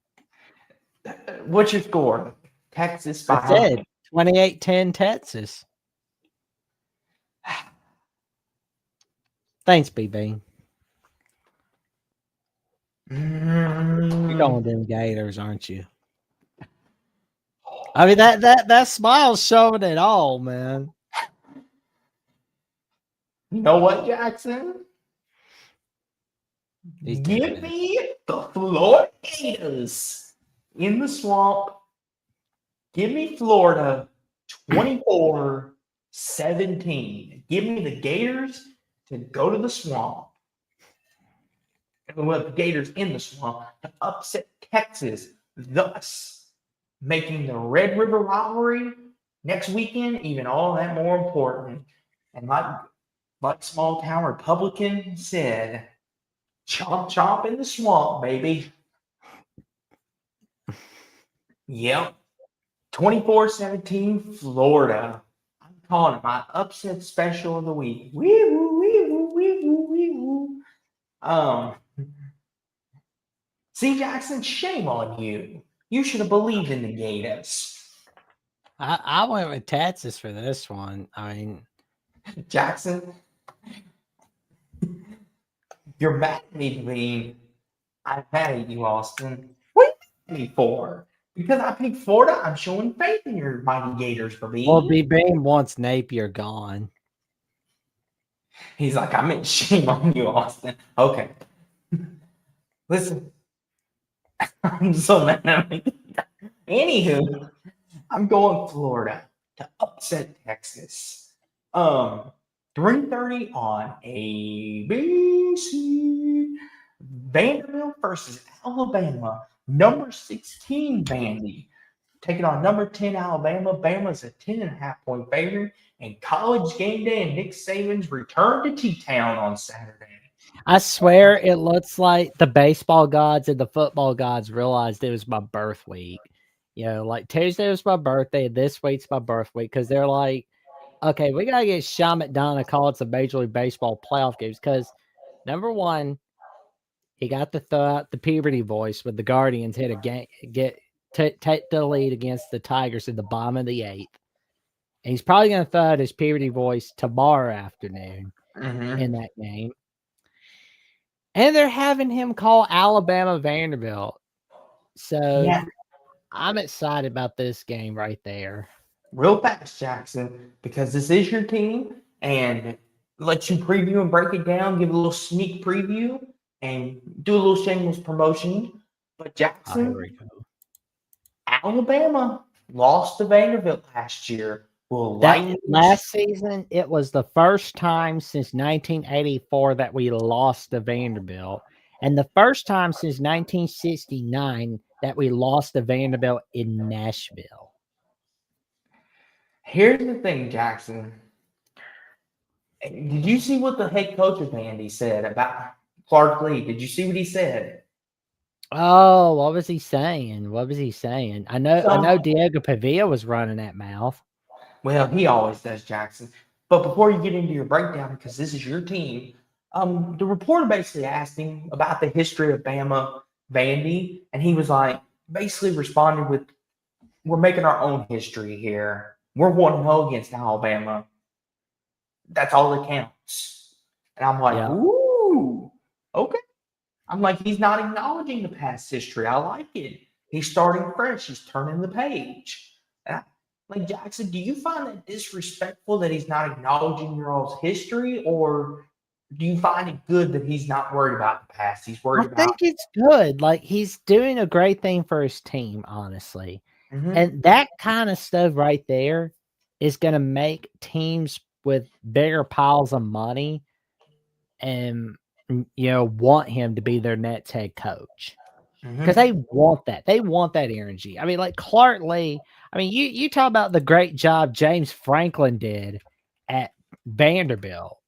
What's your score? Texas by I said 28-10 Texas. Thanks, BB. You're going with them Gators, aren't you? I mean that smile's showing it all, man. You know what, Jackson? He's Give me the Florida Gators in the Swamp. Give me Florida 24-17. Give me the Gators to go to the Swamp. And the Gators in the Swamp to upset Texas, thus making the Red River rivalry next weekend even all that more important. And like small town Republican said, chomp chomp in the swamp, baby. Yep. 24-17 Florida. I'm calling it my upset special of the week. Wee woo, wee woo, wee woo, wee woo. See, Jackson, shame on you. You should have believed in the Gators. I went with Texas for this one. I mean, Jackson, you're mad at me, Dean. I'm mad at you, Austin. What are you mad at me for? Because I picked Florida, I'm showing faith in your mighty Gators for me. well, BB wants Napier gone. He's like, I meant shame on you, Austin. Okay. Listen, I'm so mad at me. Anywho, I'm going Florida to upset Texas. 3:30 on ABC. Vanderbilt versus Alabama. Number 16 Vandy taking on number 10 Alabama. Bama's a 10.5-point favorite. And college game day and Nick Saban's return to T-Town on Saturday. I swear it looks like the baseball gods and the football gods realized it was my birth week. You know, like Tuesday was my birthday, and this week's my birth week because they're like, okay, we gotta get Sean McDonough calling some Major League Baseball playoff games because number 1, he got to throw out the puberty voice with the Guardians hit a game, take the lead against the Tigers in the bottom of the 8th. And he's probably going to throw out his puberty voice tomorrow afternoon in that game. And they're having him call Alabama Vanderbilt. So Yeah. I'm excited about this game right there. Real fast, Jackson, because this is your team and let you preview and break it down, give a little sneak preview, and do a little shameless promotion. But Jackson, here we go. Alabama lost to Vanderbilt last year. Last season, it was the first time since 1984 that we lost to Vanderbilt, and the first time since 1969 that we lost to Vanderbilt in Nashville. Here's the thing, Jackson. Did you see what the head coach of Vandy said about Clark Lee? Did you see what he said? Oh, what was he saying? I know Diego Pavia was running that mouth. Well, he always does, Jackson. But before you get into your breakdown, because this is your team, the reporter basically asked him about the history of Bama Vandy, and he was like, basically responded with, "We're making our own history here. We're 1-0 against Alabama. That's all that counts." And I'm like, Ooh, okay. I'm like, he's not acknowledging the past history. I like it. He's starting fresh. He's turning the page. And like, Jackson, do you find that disrespectful that he's not acknowledging your all's history, or do you find it good that he's not worried about the past? He's worried about. I think it's good. Like, he's doing a great thing for his team, honestly. And that kind of stuff right there is going to make teams with bigger piles of money and, want him to be their next head coach. Because they want that. They want that energy. I mean, like Clark Lee. I mean, you talk about the great job James Franklin did at Vanderbilt.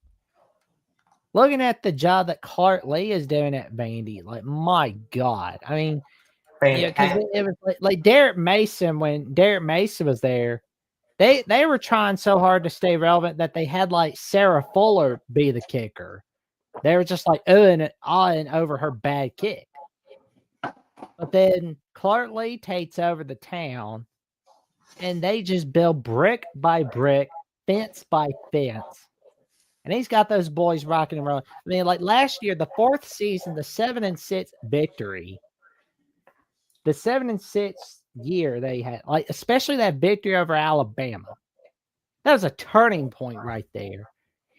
Looking at the job that Clark Lee is doing at Vandy, like my God. I mean, because it was like Derek Mason. When Derek Mason was there, they were trying so hard to stay relevant that they had like Sarah Fuller be the kicker. They were just like awing over her bad kick. But then Clark Lee takes over the town, and they just build brick by brick, fence by fence. And he's got those boys rocking and rolling. I mean, like last year, the 4th season, the 7-6 victory, the 7-6 year they had, like especially that victory over Alabama, that was a turning point right there.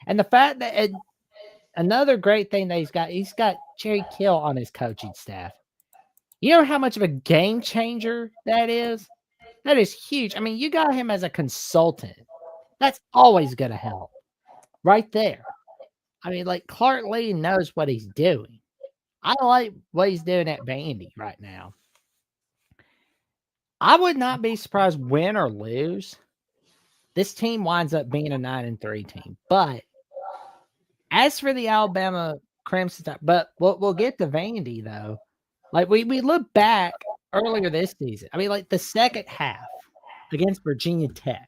And the fact that another great thing that he's got Jerry Kill on his coaching staff. You know how much of a game changer that is? That is huge. I mean, you got him as a consultant. That's always going to help right there. I mean, like Clark Lee knows what he's doing. I like what he's doing at Vandy right now. I would not be surprised, win or lose, this team winds up being a 9-3 team. But as for the Alabama Crimson, but we'll get to Vandy though. Like we look back earlier this season. I mean, like the second half against Virginia Tech,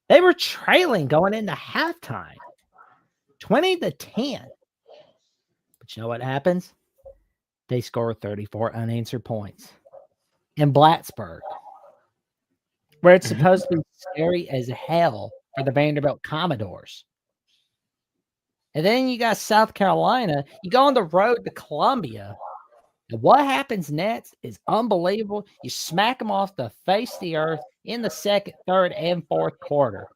they were trailing going into halftime, 20-10. But you know what happens? They score 34 unanswered points in Blacksburg, where it's supposed to be scary as hell for the Vanderbilt Commodores. And then you got South Carolina. You go on the road to Columbia. And what happens next is unbelievable. You smack them off the face of the earth in the second, third, and fourth quarter.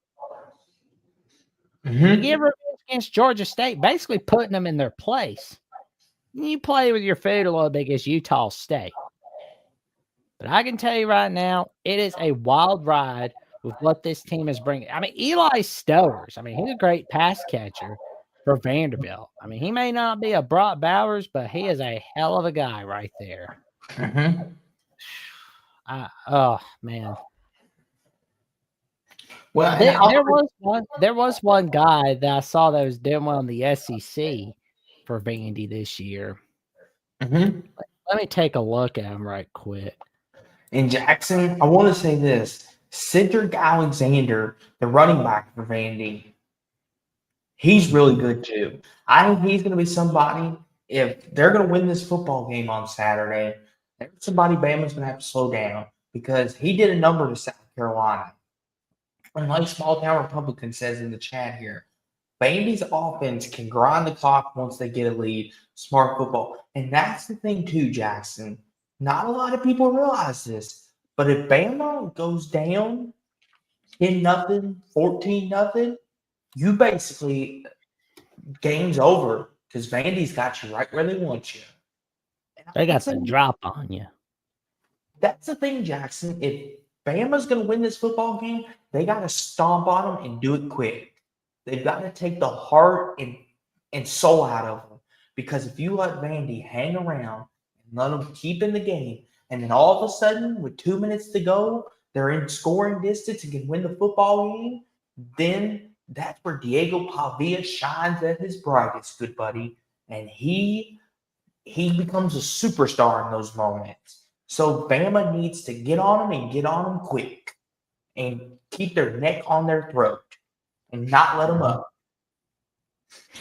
You get revenge against Georgia State, basically putting them in their place. You play with your food a little bit against Utah State. But I can tell you right now, it is a wild ride with what this team is bringing. I mean, Eli Stowers, I mean, he's a great pass catcher for Vanderbilt. I mean, he may not be a Brock Bowers, but he is a hell of a guy right there. Oh, man. Well, there was one guy that I saw that was doing well in the SEC for Vandy this year. Let me take a look at him right quick. In Jackson, I want to say this. Cedric Alexander, the running back for Vandy, he's really good too. I think he's going to be somebody, if they're going to win this football game on Saturday, there's somebody Bama's going to have to slow down because he did a number to South Carolina. And like Small Town Republican says in the chat here, Vandy's offense can grind the clock once they get a lead. Smart football. And that's the thing too, Jackson. Not a lot of people realize this, but if Bama goes down 10-0, 14-0, you basically, game's over because Vandy's got you right where they want you. They got the drop on you. That's the thing, Jackson. If Bama's going to win this football game, they got to stomp on them and do it quick. They've got to take the heart and soul out of them. Because if you let Vandy hang around and let them keep in the game, and then all of a sudden, with 2 minutes to go, they're in scoring distance and can win the football game, then that's where Diego Pavia shines at his brightest, good buddy. And he becomes a superstar in those moments. So Bama needs to get on them and get on them quick and keep their neck on their throat and not let them up.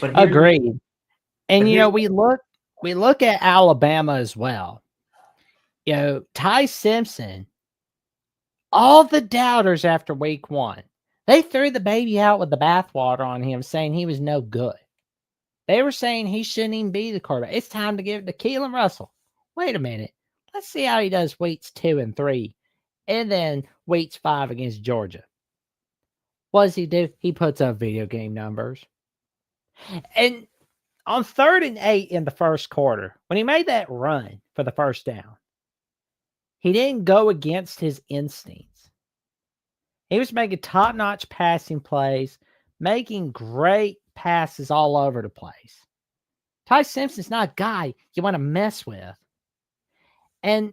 But agreed. And we look at Alabama as well. Ty Simpson, all the doubters after week 1, they threw the baby out with the bathwater on him, saying he was no good. They were saying he shouldn't even be the quarterback. It's time to give it to Keelan Russell. Wait a minute. Let's see how he does weeks 2 and 3. And then weeks 5 against Georgia. What does he do? He puts up video game numbers. And on 3rd and 8 in the first quarter, when he made that run for the first down, he didn't go against his instincts. He was making top-notch passing plays, making great passes all over the place. Ty Simpson's not a guy you want to mess with. And,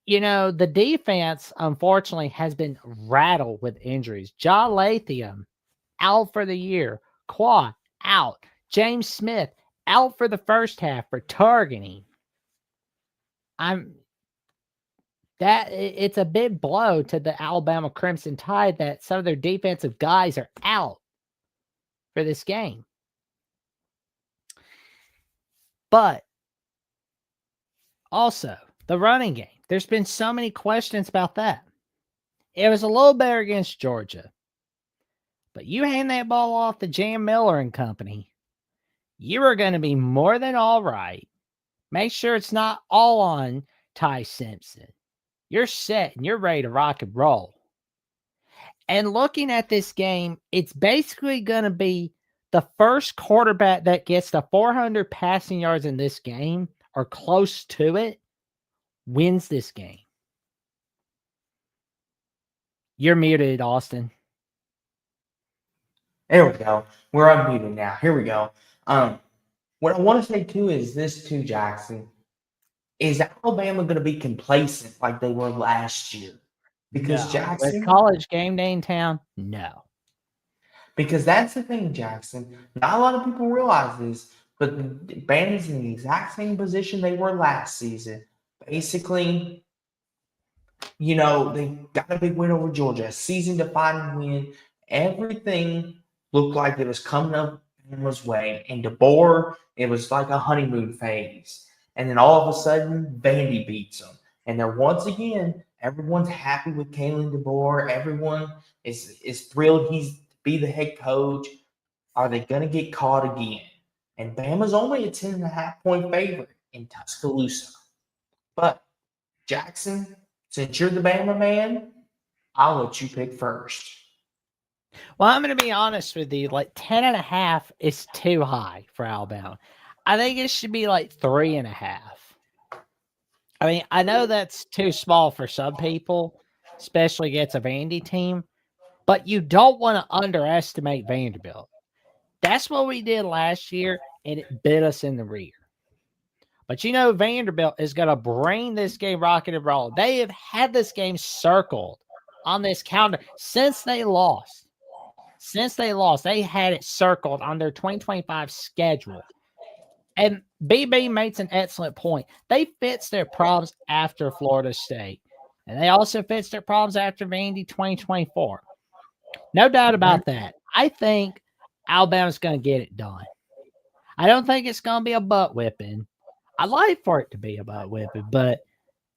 the defense, unfortunately, has been rattled with injuries. Ja Lathium, out for the year. Qua, out. James Smith, out for the first half for targeting. It's a big blow to the Alabama Crimson Tide that some of their defensive guys are out for this game. But also, the running game. There's been so many questions about that. It was a little better against Georgia. But you hand that ball off to Jam Miller and company, you are going to be more than all right. Make sure it's not all on Ty Simpson. You're set and you're ready to rock and roll. And looking at this game, it's basically going to be the first quarterback that gets the 400 passing yards in this game or close to it wins this game. You're muted, Austin. There we go. We're unmuted now. Here we go. What I want to say too is this too, Jackson. Is Alabama going to be complacent like they were last year? Because No. Jackson, With college game day in town, no. Because that's the thing, Jackson. Not a lot of people realize this, but Bama's in the exact same position they were last season. Basically, they got a big win over Georgia, a season-defining win. Everything looked like it was coming up Bama's way. And DeBoer, it was like a honeymoon phase. And then all of a sudden, Vandy beats them. And then once again, everyone's happy with Kalen DeBoer. Everyone is thrilled he's be the head coach. Are they going to get caught again? And Bama's only a 10.5-point favorite in Tuscaloosa. But, Jackson, since you're the Bama man, I'll let you pick first. Well, I'm going to be honest with you. 10.5 is too high for Alabama. I think it should be 3.5. I mean, I know that's too small for some people, especially against a Vandy team, but you don't want to underestimate Vanderbilt. That's what we did last year, and it bit us in the rear. But Vanderbilt is going to bring this game rocking and roll. They have had this game circled on this calendar since they lost. They had it circled on their 2025 schedule. And BB makes an excellent point. They fixed their problems after Florida State. And they also fixed their problems after Vandy 2024. No doubt about that. I think Alabama's going to get it done. I don't think it's going to be a butt whipping. I'd like for it to be a butt whipping, but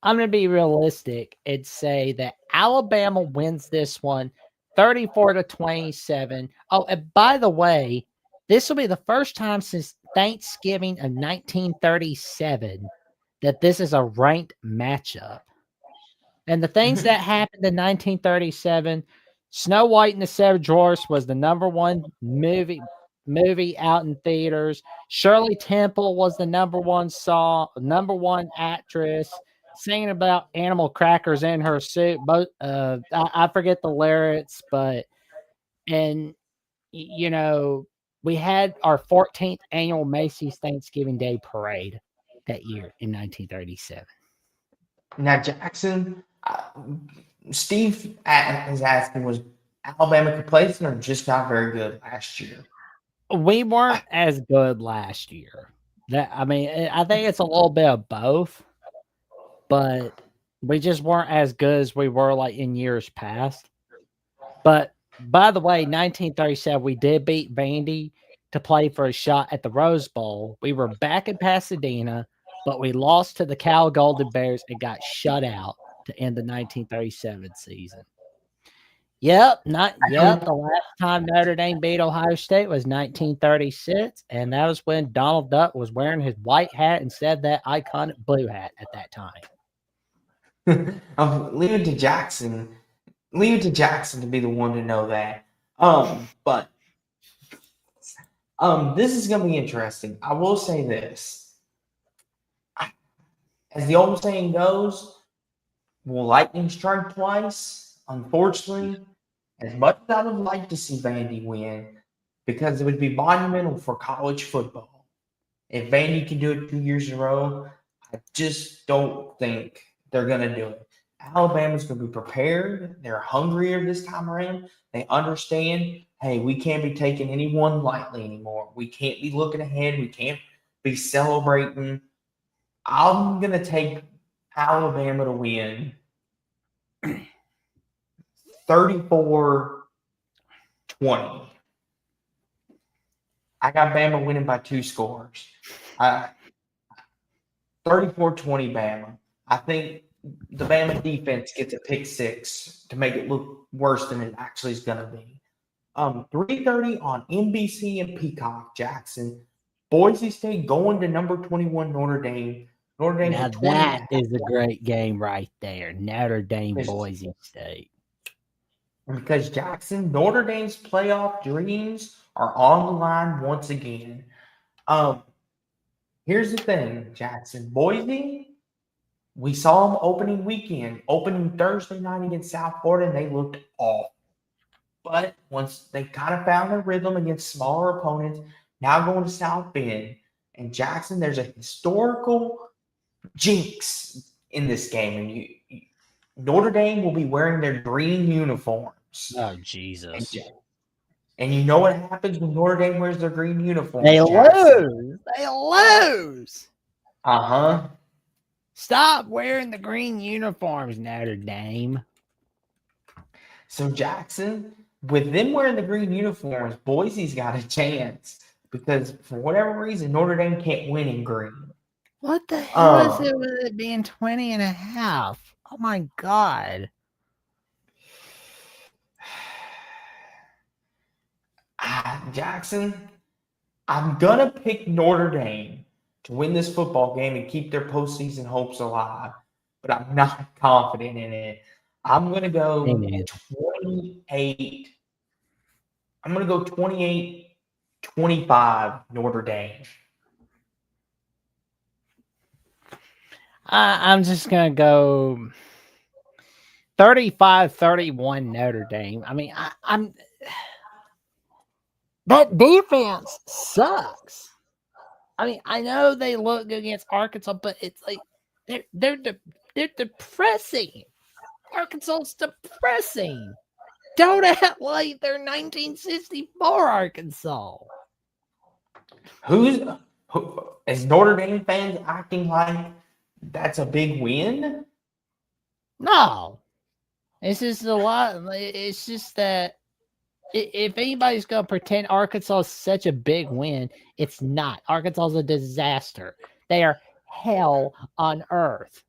I'm going to be realistic and say that Alabama wins this one 34-27. Oh, and by the way, this will be the first time since Thanksgiving of 1937 that this is a ranked matchup. And the things that happened in 1937, Snow White and the Seven Dwarfs was the #1 movie out in theaters. Shirley Temple was the #1 actress singing about animal crackers in her suit. But I forget the lyrics, we had our 14th annual Macy's Thanksgiving Day Parade that year in 1937. Now, Jackson, Steve is asking, was Alabama complacent or just not very good last year? We weren't as good last year. I think it's a little bit of both, but we just weren't as good as we were in years past. But by the way, 1937, we did beat Vandy to play for a shot at the Rose Bowl. We were back in Pasadena, but we lost to the Cal Golden Bears and got shut out to end the 1937 season. The last time Notre Dame beat Ohio State was 1936, and that was when Donald Duck was wearing his white hat instead of that iconic blue hat at that time. Leave it to Jackson. Leave it to Jackson to be the one to know that. But this is going to be interesting. I will say this. As the old saying goes, Will lightning strike twice? Unfortunately, as much as I would like to see Vandy win, because it would be monumental for college football. If Vandy can do it 2 years in a row, I just don't think they're going to do it. Alabama's going to be prepared. They're hungrier this time around. They understand, hey, we can't be taking anyone lightly anymore. We can't be looking ahead. We can't be celebrating. I'm going to take Alabama to win 34-20. I got Bama winning by 2 scores. 34-20 Bama. I think the Bama defense gets a pick six to make it look worse than it actually is going to be. 3:30 on NBC and Peacock, Jackson. Boise State going to number 21 Notre Dame. Notre Dame's Now a 20 that is a great game right there. Notre Dame, Boise State. Because Jackson, Notre Dame's playoff dreams are on the line once again. Here's the thing, Jackson. Boise, we saw them opening Thursday night against South Florida, and they looked off. But once they kind of found their rhythm against smaller opponents, now going to South Bend and Jackson, there's a historical jinx in this game, and Notre Dame will be wearing their green uniforms. Oh, Jesus. And you know what happens when Notre Dame wears their green uniforms? They Jackson? lose. They lose. Uh-huh. Stop wearing the green uniforms, Notre Dame. So, Jackson, with them wearing the green uniforms, Boise's got a chance because for whatever reason, Notre Dame can't win in green. What the hell is it with it being 20.5? Oh, my God. Jackson, I'm going to pick Notre Dame to win this football game and keep their postseason hopes alive, but I'm not confident in it. I'm going to go 28. I'm going to go 28-25 Notre Dame. I'm just going to go 35-31 Notre Dame. I mean, I'm that defense sucks. I mean, I know they look good against Arkansas, but it's like they're depressing. Arkansas's depressing. Don't act like they're 1964 Arkansas. Is Notre Dame fans acting like that's a big win? No, it's just a lot. It's just that if anybody's going to pretend Arkansas is such a big win, it's not. Arkansas is a disaster. They are hell on earth.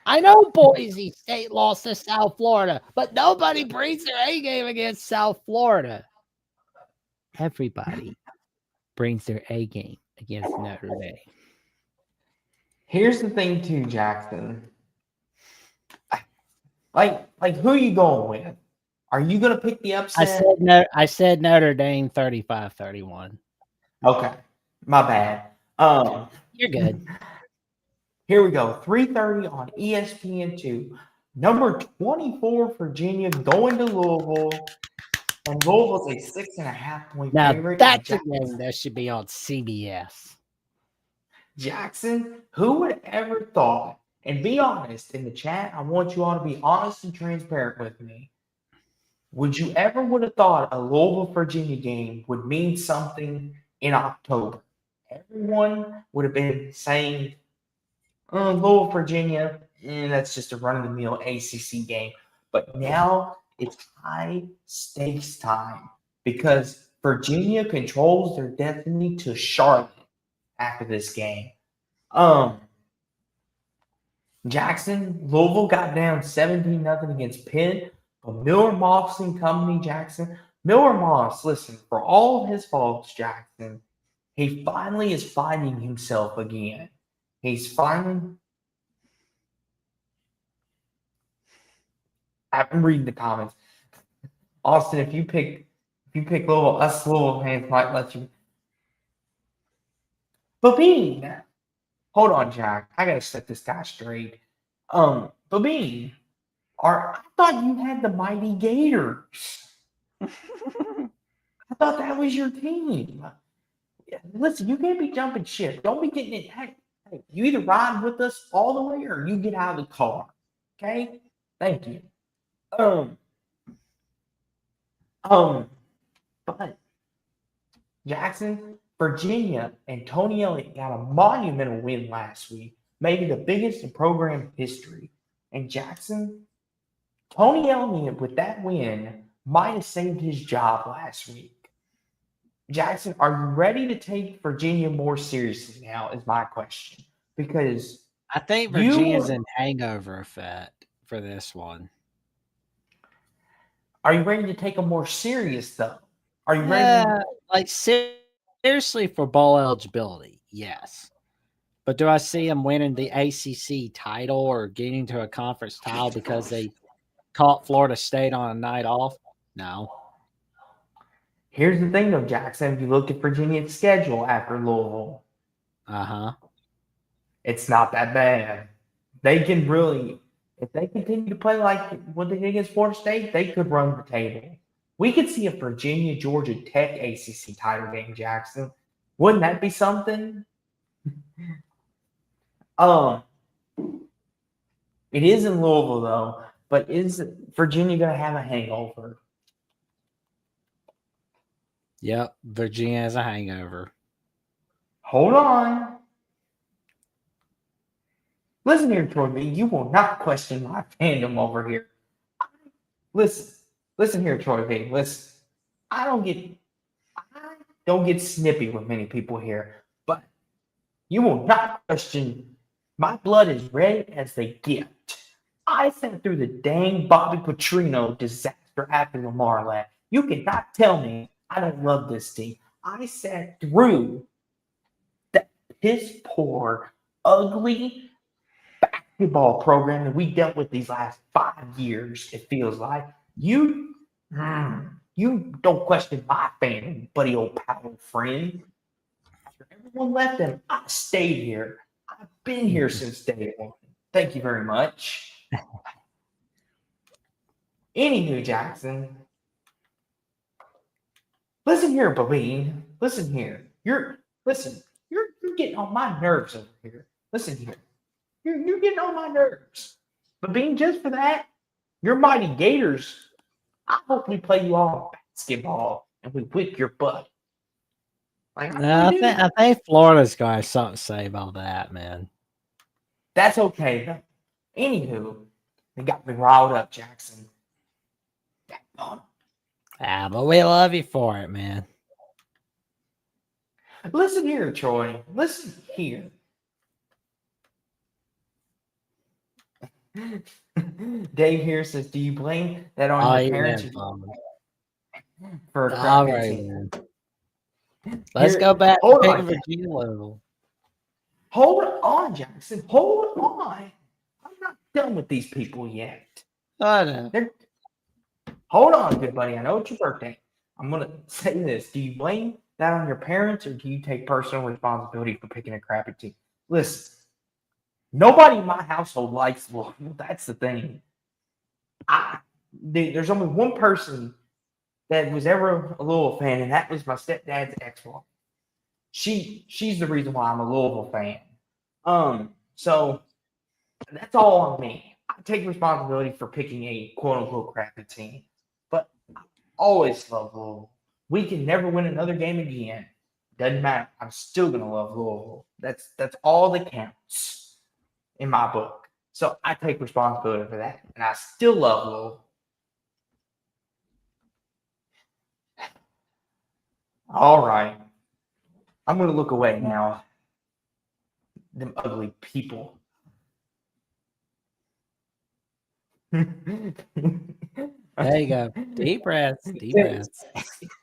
I know Boise State lost to South Florida, but nobody brings their A game against South Florida. Everybody brings their A game against Notre Dame. Here's the thing, too, Jackson. Like who are you going with? Are you going to pick the upset? I said Notre Dame 35-31. Okay, my bad. You're good. Here we go. 3:30 on ESPN2. Number 24 Virginia going to Louisville, and Louisville's a 6.5-point favorite. Now that's a game that should be on CBS. Jackson, who would ever thought? And be honest in the chat. I want you all to be honest and transparent with me. Would you ever would have thought a Louisville Virginia game would mean something in October? Everyone would have been saying, Louisville Virginia, that's just a run-of-the-mill ACC game. But now it's high stakes time because Virginia controls their destiny to Charlotte after this game. Jackson, Louisville got down 17-0 against Penn. But Miller Moss and company, Jackson. Miller Moss, listen, for all of his faults, Jackson, he finally is finding himself again. He's finally. I'm reading the comments. Austin, if you pick Louisville, us Louisville fans might let you. But hold on, Jack. I gotta set this guy straight. But Bean, I thought you had the mighty Gators. I thought that was your team. Listen, you can't be jumping ship. Don't be getting it. Hey, you either ride with us all the way or you get out of the car. Okay? Thank you. But Jackson, Virginia, and Tony Elliott got a monumental win last week, maybe the biggest in program history. And Jackson, Tony Elliott with that win might have saved his job last week. Jackson, are you ready to take Virginia more seriously now? Is my question. Because I think Virginia's in hangover effect for this one. Are you ready to take them more serious though? Are you ready? Like seriously for bowl eligibility? Yes. But do I see them winning the ACC title or getting to a conference title because they caught Florida State on a night off? No. Here's the thing, though, Jackson. If you look at Virginia's schedule after Louisville, it's not that bad. They can really, if they continue to play like what they did against Florida State, they could run the table. We could see a Virginia Georgia Tech ACC title game, Jackson. Wouldn't that be something? It is in Louisville though, but is Virginia going to have a hangover? Yep, Virginia has a hangover. Hold on. Listen here, Troy B. You will not question my fandom over here. Listen here, Troy B. Listen. I don't get snippy with many people here, but you will not question. My blood is red as they get. I sat through the dang Bobby Petrino disaster after Lamar left. You cannot tell me I don't love this team. I sat through that piss poor, ugly basketball program that we dealt with these last 5 years, it feels like. You don't question my fandom, buddy old pal friend. After everyone left them, I stayed here. I've been here since day one. Thank you very much. Anywho, Jackson. Listen here, Babine. Listen here. You're getting on my nerves over here. Listen here. You're getting on my nerves. Babine, just for that, your mighty Gators, I hope we play you all basketball and we whip your butt. Like, I think Florida's got something to say about that, man. That's okay, though. Anywho, they got me riled up, Jackson. But we love you for it, man. Listen here, Troy. Listen here. Dave here says, do you blame that on your parents for a crappy team? Let's go back to picking Virginia level. Hold on, Jackson. Hold on. I'm not done with these people yet. I know. Hold on, good buddy. I know it's your birthday. I'm going to say this. Do you blame that on your parents or do you take personal responsibility for picking a crappy team? Listen, nobody in my household likes Louisville. That's the thing. There's only one person that was ever a Louisville fan, and that was my stepdad's ex-wife. She's the reason why I'm a Louisville fan. So that's all on me. I take responsibility for picking a quote-unquote crappy team. But I always love Louisville. We can never win another game again. Doesn't matter. I'm still going to love Louisville. That's all that counts in my book. So I take responsibility for that. And I still love Louisville. All right. I'm going to look away now. Them ugly people. There you go. Deep breaths. Deep breaths.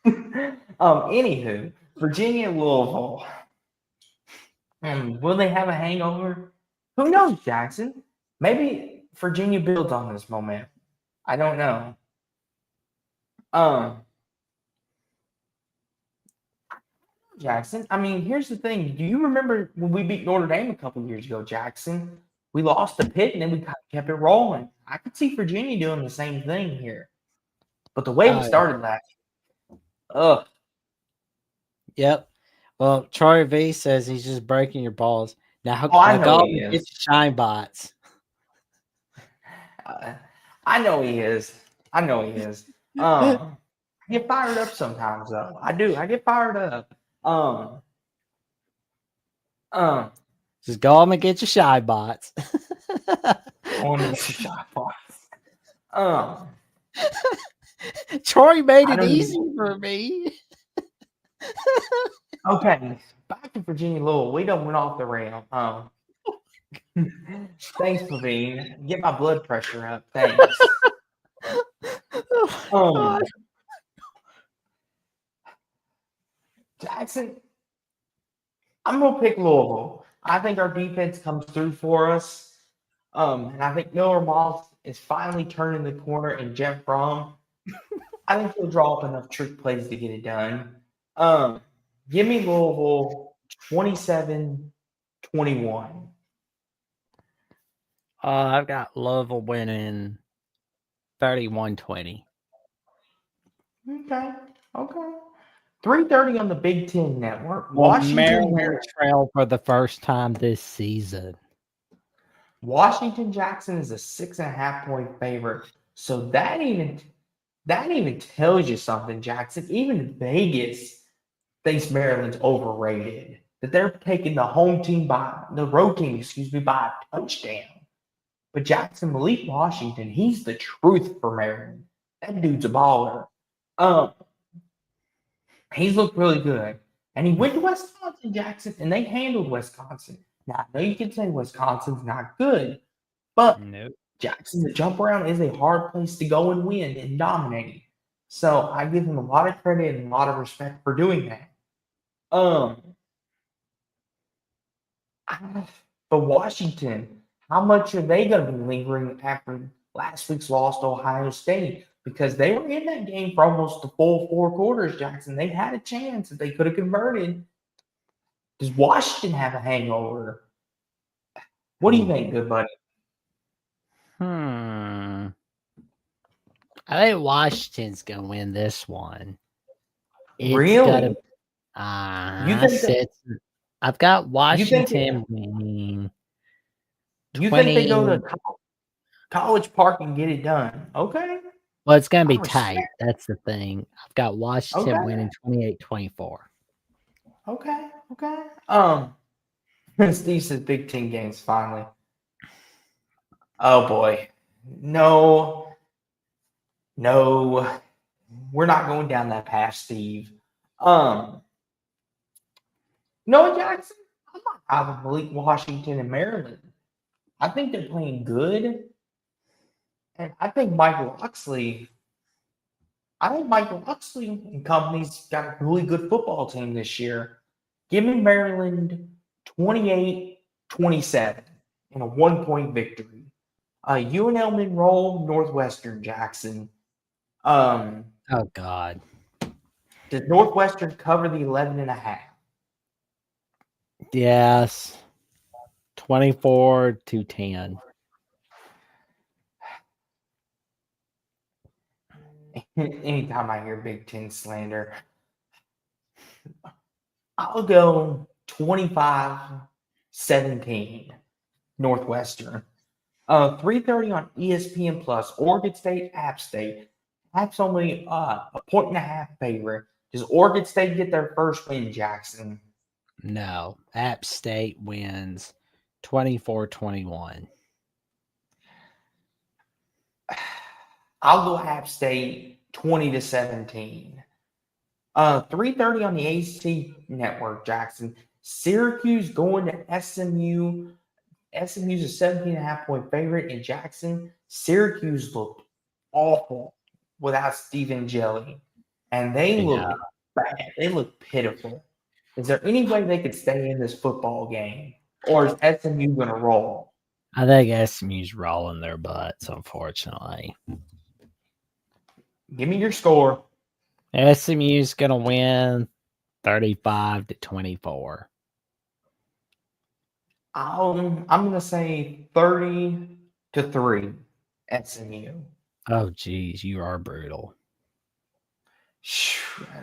Anywho, Virginia, Louisville. Will they have a hangover? Who knows, Jackson? Maybe Virginia builds on this momentum. I don't know. Jackson, I mean, here's the thing. Do you remember when we beat Notre Dame a couple years ago, Jackson? we lost to Pitt, and then we kept it rolling. I could see Virginia doing the same thing here. But the way we started last year, Yep. Well, Troy V says he's just breaking your balls. Now, I now know go he and is. get your shine bots. I know he is. I know he is. I get fired up sometimes, though. I do. I get fired up. Just go home and get your shy bots. On the shot box. Troy made I it don't easy even. for me. Okay, back to Virginia Louisville. We done went off the rail. Thanks, Pavine. Get my blood pressure up. Thanks. Oh my God. Jackson, I'm gonna pick Louisville. I think our defense comes through for us. And I think Miller Moss is finally turning the corner, and Jeff Brom, I think he'll draw up enough trick plays to get it done. Give me Louisville 27-21. I've got Louisville winning 31-20. Okay. 3:30 on the Big Ten Network. Well, Washington, Maryland trail for the first time this season. Washington Jackson is a 6.5-point favorite. So that even tells you something, Jackson. Even Vegas thinks Maryland's overrated. That they're taking the road team, by a touchdown. But Jackson, Malik Washington, he's the truth for Maryland. That dude's a baller. He's looked really good. And he went to Wisconsin, Jackson, and they handled Wisconsin. Now, I know you can say Wisconsin's not good, but Nope. Jackson, the jump around is a hard place to go and win and dominate. So I give him a lot of credit and a lot of respect for doing that. But Washington, how much are they going to be lingering after last week's loss to Ohio State? Because they were in that game for almost the full 4 quarters, Jackson. They had a chance if they could have converted. Does Washington have a hangover? What do you think, good buddy? I think Washington's gonna win this one. It's Really? I've got Washington winning. You think they go to College Park and get it done? Okay. Well, it's gonna be tight. That's the thing. I've got Washington Okay. winning 28-24. Okay. Steve says Big Ten games finally. Oh boy. No. We're not going down that path, Steve. Noah Jackson, I'm not having Malik Washington and Maryland. I think they're playing good. And I think Michael Locksley and company's got a really good football team this year. Give me Maryland 28-27 in a 1-point victory. UNL Monroe, Northwestern, Jackson. Oh God. Does Northwestern cover the 11.5? Yes. 24-10. Anytime I hear Big Ten slander, I'll go 25-17 Northwestern. 3:30 on ESPN Plus. Oregon State, App State. App's only a 1.5 favorite. Does Oregon State get their first win, Jackson? No. App State wins 24-21. I'll go App State 20-17. 3:30 on the AC Network, Jackson. Syracuse going to SMU. SMU's a 17.5-point favorite in Jackson. Syracuse looked awful without Stephen Jelly. And they looked bad. They looked pitiful. Is there any way they could stay in this football game? Or is SMU going to roll? I think SMU's rolling their butts, unfortunately. Give me your score. SMU's going to win 35-24. I'm gonna say 30-3 SMU. Oh, geez, you are brutal.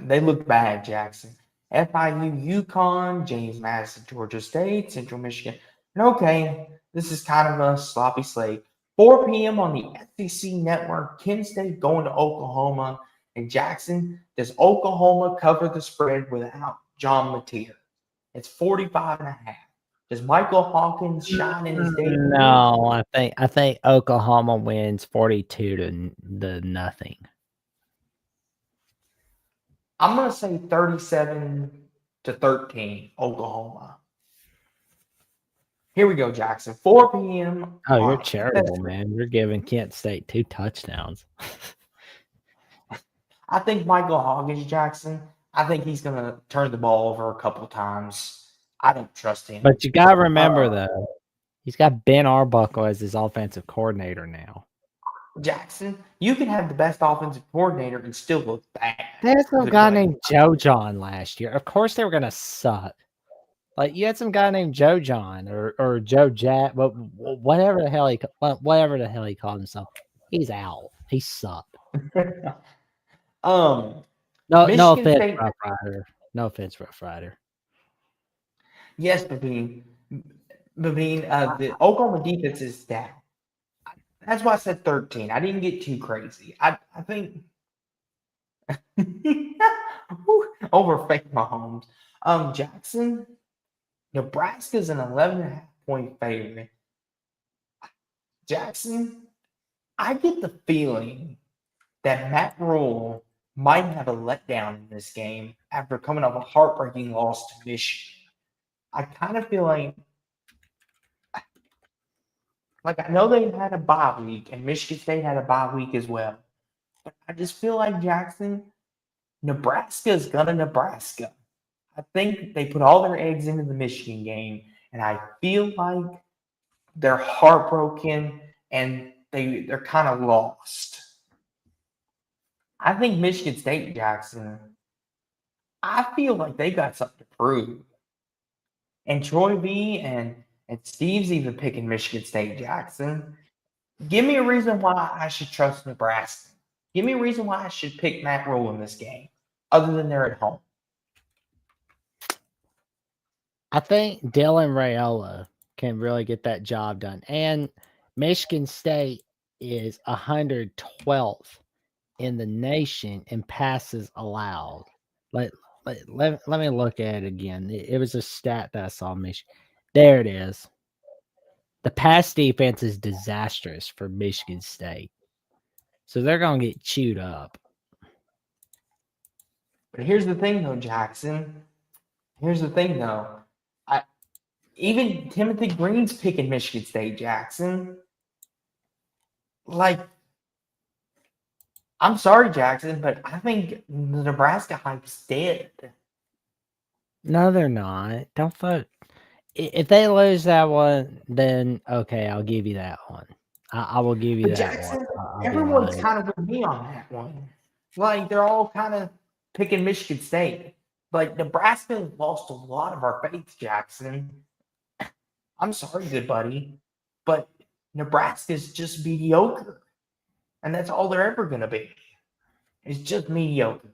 They look bad, Jackson. FIU, UConn, James Madison, Georgia State, Central Michigan. And okay, this is kind of a sloppy slate. 4 p.m. on the SEC Network, Kent State going to Oklahoma. And Jackson, does Oklahoma cover the spread without John Mateer? It's 45.5. Does Michael Hawkins shine in his debut? No, I think Oklahoma wins 42 to nothing. I'm going to say 37-13, Oklahoma. Here we go, Jackson. 4 p.m. Oh, you're charitable, man. You're giving Kent State 2 touchdowns. I think Michael Hawkins, Jackson, I think he's going to turn the ball over a couple times. I don't trust him. But you got to remember, though, he's got Ben Arbuckle as his offensive coordinator now. Jackson, you can have the best offensive coordinator and still look bad. There's no guy named Joe John last year. Of course they were going to suck. Like, you had some guy named Joe John or Joe Jack, whatever the hell he called himself. He's out. He sucked. No offense, State, Rough Rider. No offense, Rough Rider. Yes, Babine, the Oklahoma defense is down. That's why I said 13. I didn't get too crazy. I think over fake Mahomes. Jackson, Nebraska's an 11.5-point favorite. Jackson, I get the feeling that Matt Rule might have a letdown in this game after coming off a heartbreaking loss to Michigan. I kind of feel like I know they had a bye week and Michigan State had a bye week as well. But I just feel like, Jackson, Nebraska is gonna Nebraska. I think they put all their eggs into the Michigan game, and I feel like they're heartbroken and they're kind of lost. I think Michigan State, Jackson, I feel like they got something to prove. And Troy B and Steve's even picking Michigan State, Jackson. Give me a reason why I should trust Nebraska. Give me a reason why I should pick Matt Rule in this game, other than they're at home. I think Dylan Raiola can really get that job done. And Michigan State is 112th in the nation in passes allowed. Let me look at it again. It was a stat that I saw. Michigan. There it is. The pass defense is disastrous for Michigan State. So they're going to get chewed up. But here's the thing, though, Jackson. Even Timothy Green's picking Michigan State, Jackson. I'm sorry, Jackson, but I think the Nebraska hype's dead. No, they're not. Don't vote. If they lose that one, then okay, I'll give you that one. I will give you But that Jackson, one. everyone's kind of with me on that one. They're all kind of picking Michigan State. Nebraska lost a lot of our faith, Jackson. I'm sorry, good buddy, but Nebraska's just mediocre. And that's all they're ever going to be. It's just mediocre.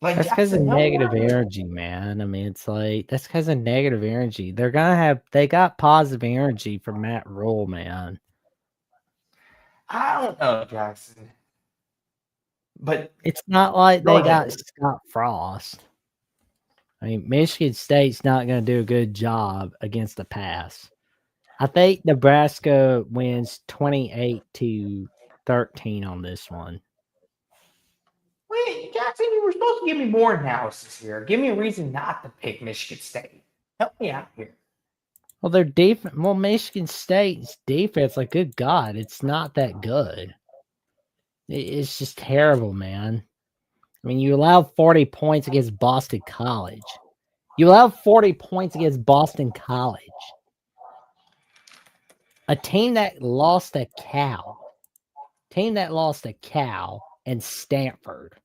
That's because of negative energy, man. I mean, it's that's because of negative energy. They got positive energy from Matt Rule, man. I don't know, Jackson. But it's not like they got Scott Frost. I mean, Michigan State's not going to do a good job against the pass. I think Nebraska wins 28-13 on this one. Wait, Jackson, you were supposed to give me more analysis here. Give me a reason not to pick Michigan State. Help me out here. Well, their defense. Well, Michigan State's defense, good God, it's not that good. It's just terrible, man. I mean, you allowed 40 points against Boston College. You allowed 40 points against Boston College. A team that lost a cow. And Stanford.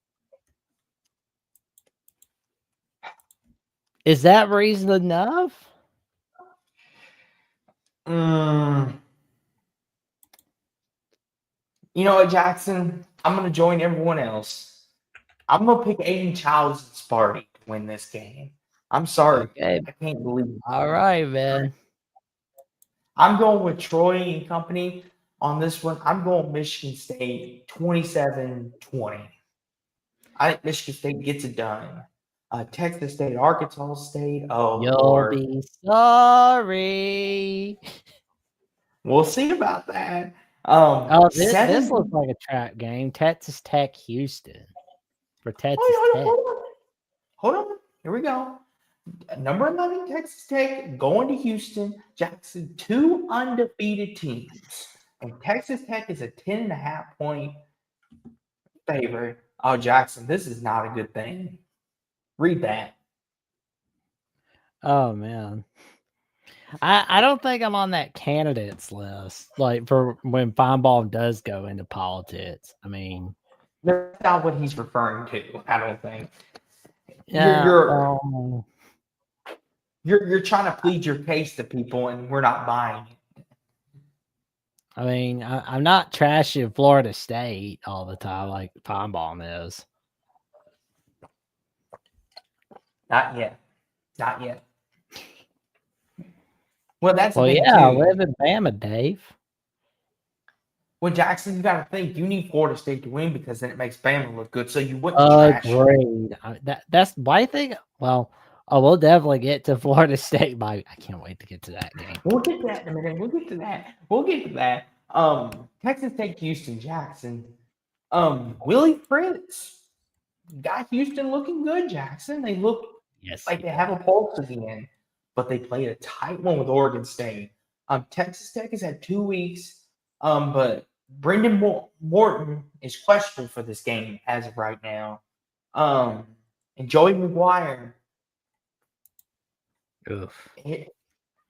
Is that reason enough? You know what, Jackson? I'm going to join everyone else. I'm going to pick Aiden Childs and Sparty to win this game. I'm sorry. Okay. I can't believe it. All right, man. I'm going with Troy and company on this one. I'm going Michigan State 27-20. I think Michigan State gets it done. Texas State, Arkansas State. Oh, You'll Lord. be sorry. We'll see about that. This looks like a trap game. Texas Tech, Houston. For Texas Tech. Hold on. Here we go. Number 11, Texas Tech, going to Houston. Jackson, 2 undefeated teams. And Texas Tech is a 10.5 point favorite. Oh, Jackson, this is not a good thing. Read that. Oh, man. I don't think I'm on that candidates list. Like for when Feinbaum does go into politics. I mean, that's not what he's referring to. I don't think. Yeah, you're trying to plead your case to people, and we're not buying it. I mean, I'm not trashing Florida State all the time like Feinbaum is. Not yet. Not yet. Well, that's well, yeah. I live in Bama, Dave. Well, Jackson, you got to think you need Florida State to win because then it makes Bama look good. So you wouldn't trash. Agreed. That's why I think. Well, we'll definitely get to Florida State. I can't wait to get to that game. We'll get to that in a minute. We'll get to that. Texas Tech, Houston, Jackson. Willie Fritz got Houston looking good, Jackson. They look like they have a pulse again, but they played a tight one with Oregon State. Texas Tech has had 2 weeks, but Brendan Morton is questionable for this game as of right now. And Joey McGuire,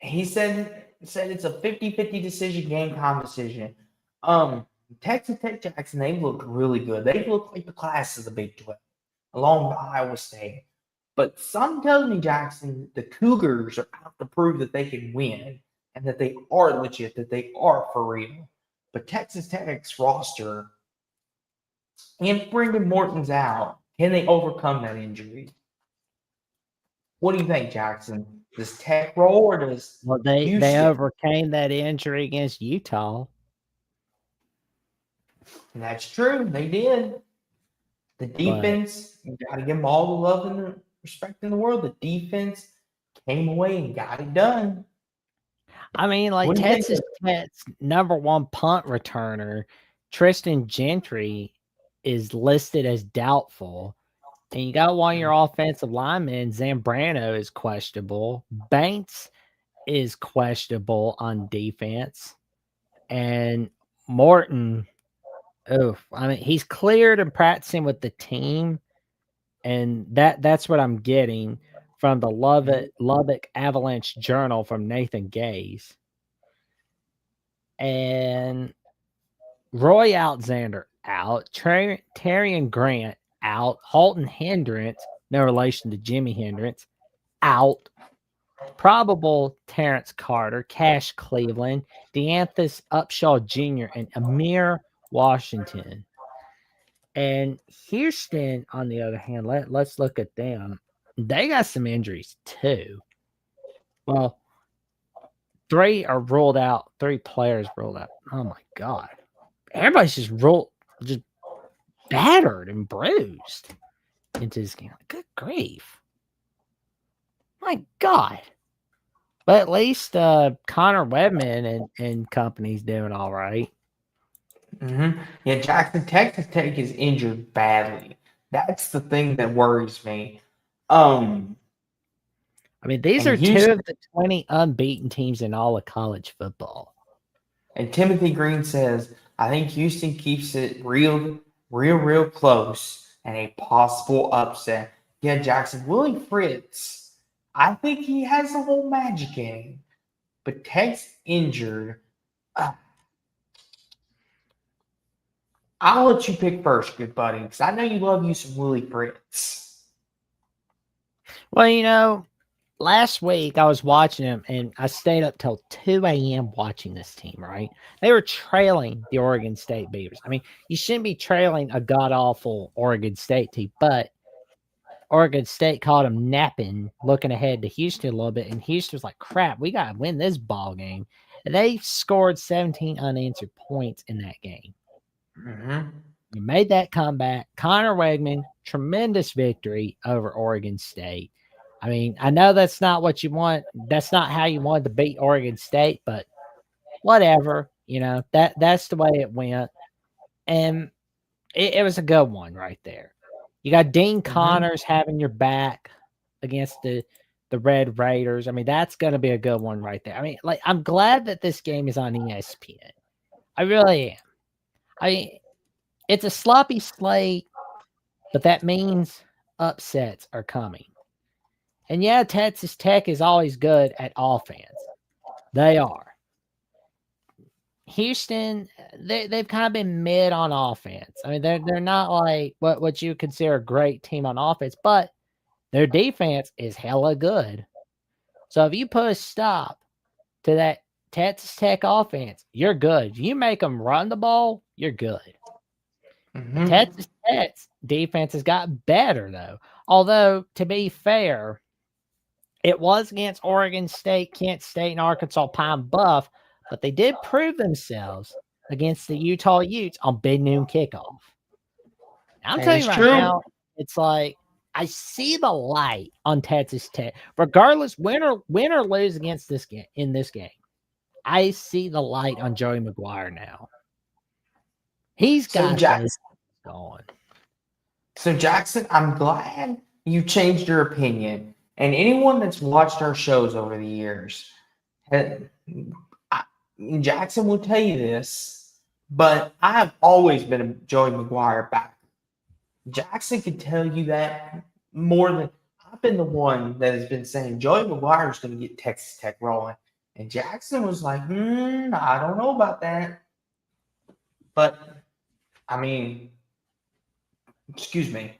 he said it's a 50-50 decision, game time decision. Texas Tech, Jackson, they look really good. They look like the class of the Big 12, along with Iowa State. But some tells me, Jackson, the Cougars are out to prove that they can win and that they are legit, that they are for real. But Texas Tech's roster, and Brendan Morton's out, can they overcome that injury? What do you think, Jackson? Does Tech roll or does they overcame that injury against Utah? And that's true. They did. The defense, you got to give them all the love and the respect in the world. The defense came away and got it done. I mean, like Texas Tech's #1 punt returner, Tristan Gentry, is listed as doubtful. And you got one of your offensive linemen, Zambrano, is questionable. Banks is questionable on defense. And Morton, I mean, he's cleared and practicing with the team. And that's what I'm getting from the Lubbock Avalanche Journal from Nathan Gaze. And Roy Alexander out. Terrian Grant out. Halton Hendricks, no relation to Jimmy Hendricks, out. Probable Terrence Carter, Cash Cleveland, Deanthus Upshaw Jr., and Amir Washington. And Houston, on the other hand, let's look at them. They got some injuries too. Well, 3 are ruled out. 3 players ruled out. Oh my God. Everybody's just battered and bruised into this game. Good grief. My God. But at least Connor Webman and company's doing all right. Mm-hmm. Yeah, Jackson, Texas Tech is injured badly. That's the thing that worries me. I mean, these are 2 of the 20 unbeaten teams in all of college football. And Timothy Green says, I think Houston keeps it real close and a possible upset. Yeah, Jackson, Willie Fritz, I think he has the whole magic in him. But Tech's injured. I'll let you pick first, good buddy, because I know you love you some Willie Fritz. Well, you know, last week I was watching them and I stayed up till 2 a.m. watching this team, right? They were trailing the Oregon State Beavers. I mean, you shouldn't be trailing a god awful Oregon State team, but Oregon State caught them napping, looking ahead to Houston a little bit, and Houston was like, crap, we got to win this ball game. And they scored 17 unanswered points in that game. Mm-hmm. You made that comeback. Connor Wegman, tremendous victory over Oregon State. I mean, I know that's not what you want. That's not how you wanted to beat Oregon State, but whatever. That's the way it went. And it was a good one right there. You got Dean Connors having your back against the Red Raiders. I mean, that's going to be a good one right there. I mean, like, I'm glad that this game is on ESPN. I really am. I mean, it's a sloppy slate, but that means upsets are coming. And yeah, Texas Tech is always good at offense. They are. Houston, they've kind of been mid on offense. I mean, they're not like what you consider a great team on offense, but their defense is hella good. So if you put a stop to that Texas Tech offense, you're good. If you make them run the ball, you're good. Mm-hmm. Texas Tech's defense has got better, though. Although, to be fair, it was against Oregon State, Kent State, and Arkansas Pine Bluff, but they did prove themselves against the Utah Utes on Big Noon kickoff. Now, I'm telling you right now, it's like I see the light on Texas Tech, regardless win or lose against this game in this game. I see the light on Joey McGuire now. He's got this going. So Jackson, I'm glad you changed your opinion. And anyone that's watched our shows over the years, Jackson will tell you this, but I have always been a Joey McGuire backer. Jackson could tell you that more than I've been the one that has been saying Joey McGuire is going to get Texas Tech rolling. And Jackson was like, I don't know about that. But, I mean, excuse me.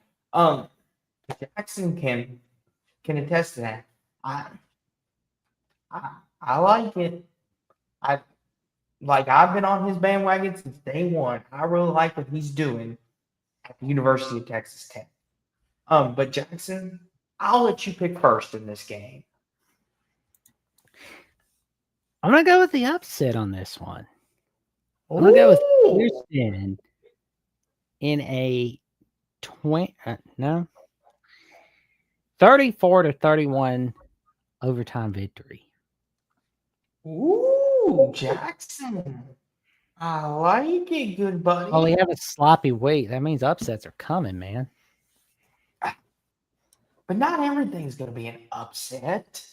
Jackson can attest to that. I like it. I've been on his bandwagon since day one. I really like what he's doing at the University of Texas Tech. But Jackson, I'll let you pick first in this game. I'm gonna go with the upset on this one. I'm gonna go with Houston in a 34-31 overtime victory. Ooh, Jackson. I like it, good buddy. Oh, we have a sloppy week. That means upsets are coming, man. But not everything's going to be an upset.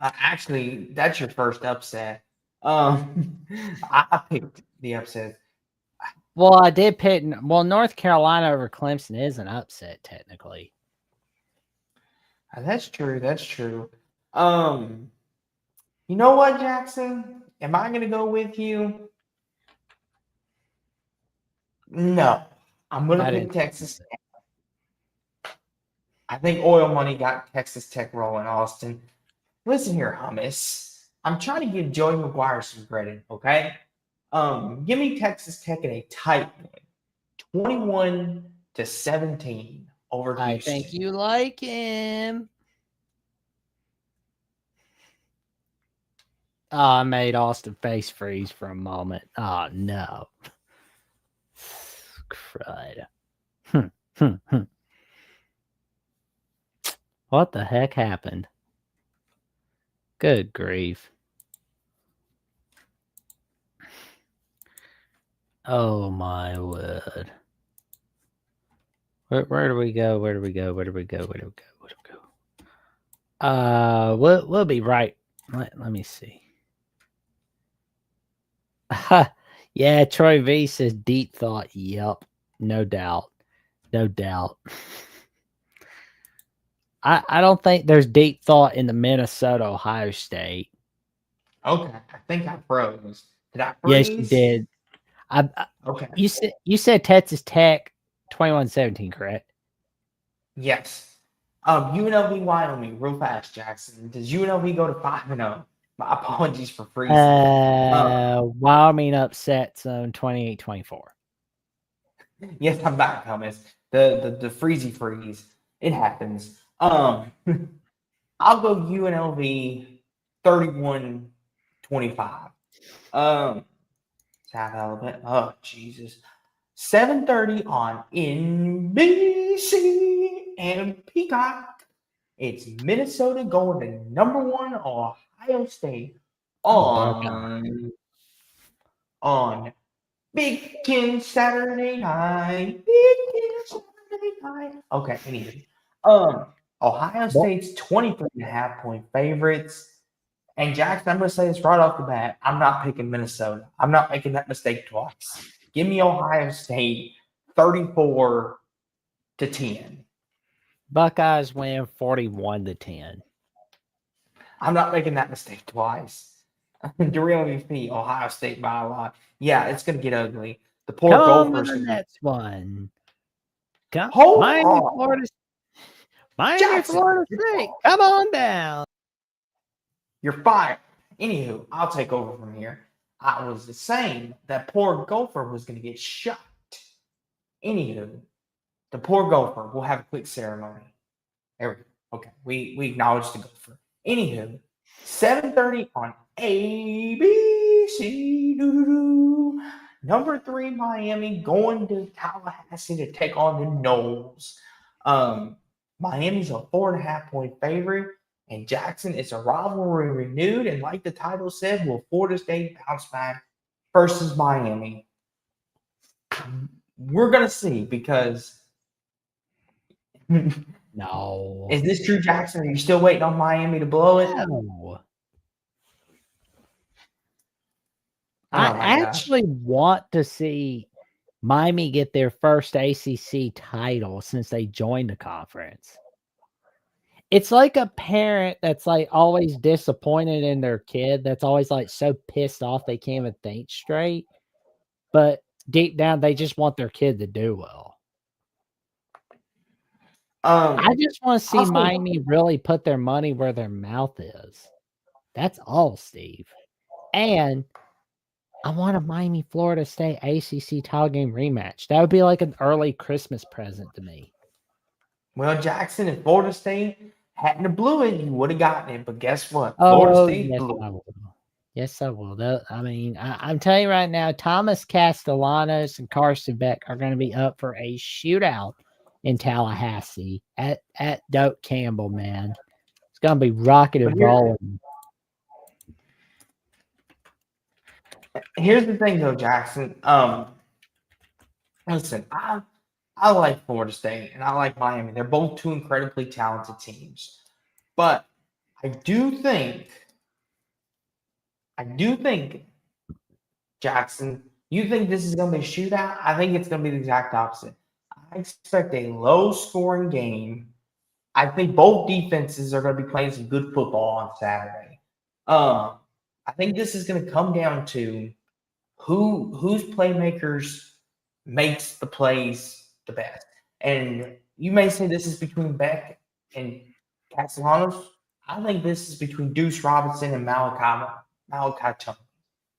Actually, that's your first upset. I picked the upset. Well, I did pick. Well, North Carolina over Clemson is an upset, technically. That's true. That's true. You know what, Jackson? Am I going to go with you? No. I'm going to pick Texas Tech. I think oil money got Texas Tech rolling, Austin. Listen here, Hummus. I'm trying to give Joey McGuire some credit, okay? Give me Texas Tech in a tight win, 21-17 over Houston. I think you like him. Oh, I made Austin face freeze for a moment. Oh, no. Crud. What the heck happened? Good grief. Oh, my word. Where do we go? Where do we go? Where do we go? Where do we go? Where do we go? We'll be right. Let me see. Yeah, Troy V says deep thought. Yep, no doubt. No doubt. I don't think there's deep thought in the Minnesota Ohio State. Okay, I think I froze. Did I freeze? Yes, you did. Okay. You said Texas Tech 21-17, correct? Yes. UNLV Wyoming, real fast, Jackson. Does UNLV go to 5-0? My apologies for freezing. Wyoming upset zone 28-24. Yes, I'm back, Thomas. The freezy freeze. It happens. I'll go UNLV 31-25. South Alabama. Oh, Jesus. 7:30 on NBC and Peacock. It's Minnesota going to #1 Ohio State on Big Ten Saturday night. Big Ten Saturday night. Okay, anyway. Ohio State's 23.5-point favorites. And Jackson, I'm going to say this right off the bat. I'm not picking Minnesota. I'm not making that mistake twice. Give me Ohio State 34-10. Buckeyes win 41-10. I'm not making that mistake twice. Durham MVP, Ohio State by a lot. Yeah, it's going to get ugly. The poor Gophers. The next one. Miami, Florida State. Come on down. You're fired. Anywho, I'll take over from here. I was saying that poor Gopher was going to get shot. Anywho, the poor Gopher will have a quick ceremony. There we go. Okay, we acknowledge the Gopher. Anywho, 7:30 on ABC. #3 Miami going to Tallahassee to take on the Noles. Miami's a 4.5-point favorite, and Jackson, it's a rivalry renewed, and like the title said, will Florida State bounce back versus Miami? We're gonna see, because no. Is this true, Jackson? Are you still waiting on Miami to blow it? No. I actually want to see Miami get their first ACC title since they joined the conference. It's like a parent that's like always disappointed in their kid, that's always like so pissed off they can't even think straight. But deep down, they just want their kid to do well. I just want to see Miami really put their money where their mouth is. That's all, Steve. And I want a Miami Florida State ACC title game rematch. That would be like an early Christmas present to me. Well, Jackson, if Florida State hadn't blew it, you would have gotten it. But guess what? Florida State blew it. Yes, I will. I mean, I'm telling you right now, Thomas Castellanos and Carson Beck are going to be up for a shootout in Tallahassee at Doak Campbell, man. It's going to be rocking and rolling. Here's the thing, though, Jackson. Listen, I like Florida State and I like Miami. They're both two incredibly talented teams. But I do think, Jackson, you think this is going to be a shootout? I think it's going to be the exact opposite. I expect a low-scoring game. I think both defenses are going to be playing some good football on Saturday. I think this is going to come down to whose playmakers makes the plays the best. And you may say this is between Beck and Castellanos. I think this is between Deuce Robinson and Malachi Tony,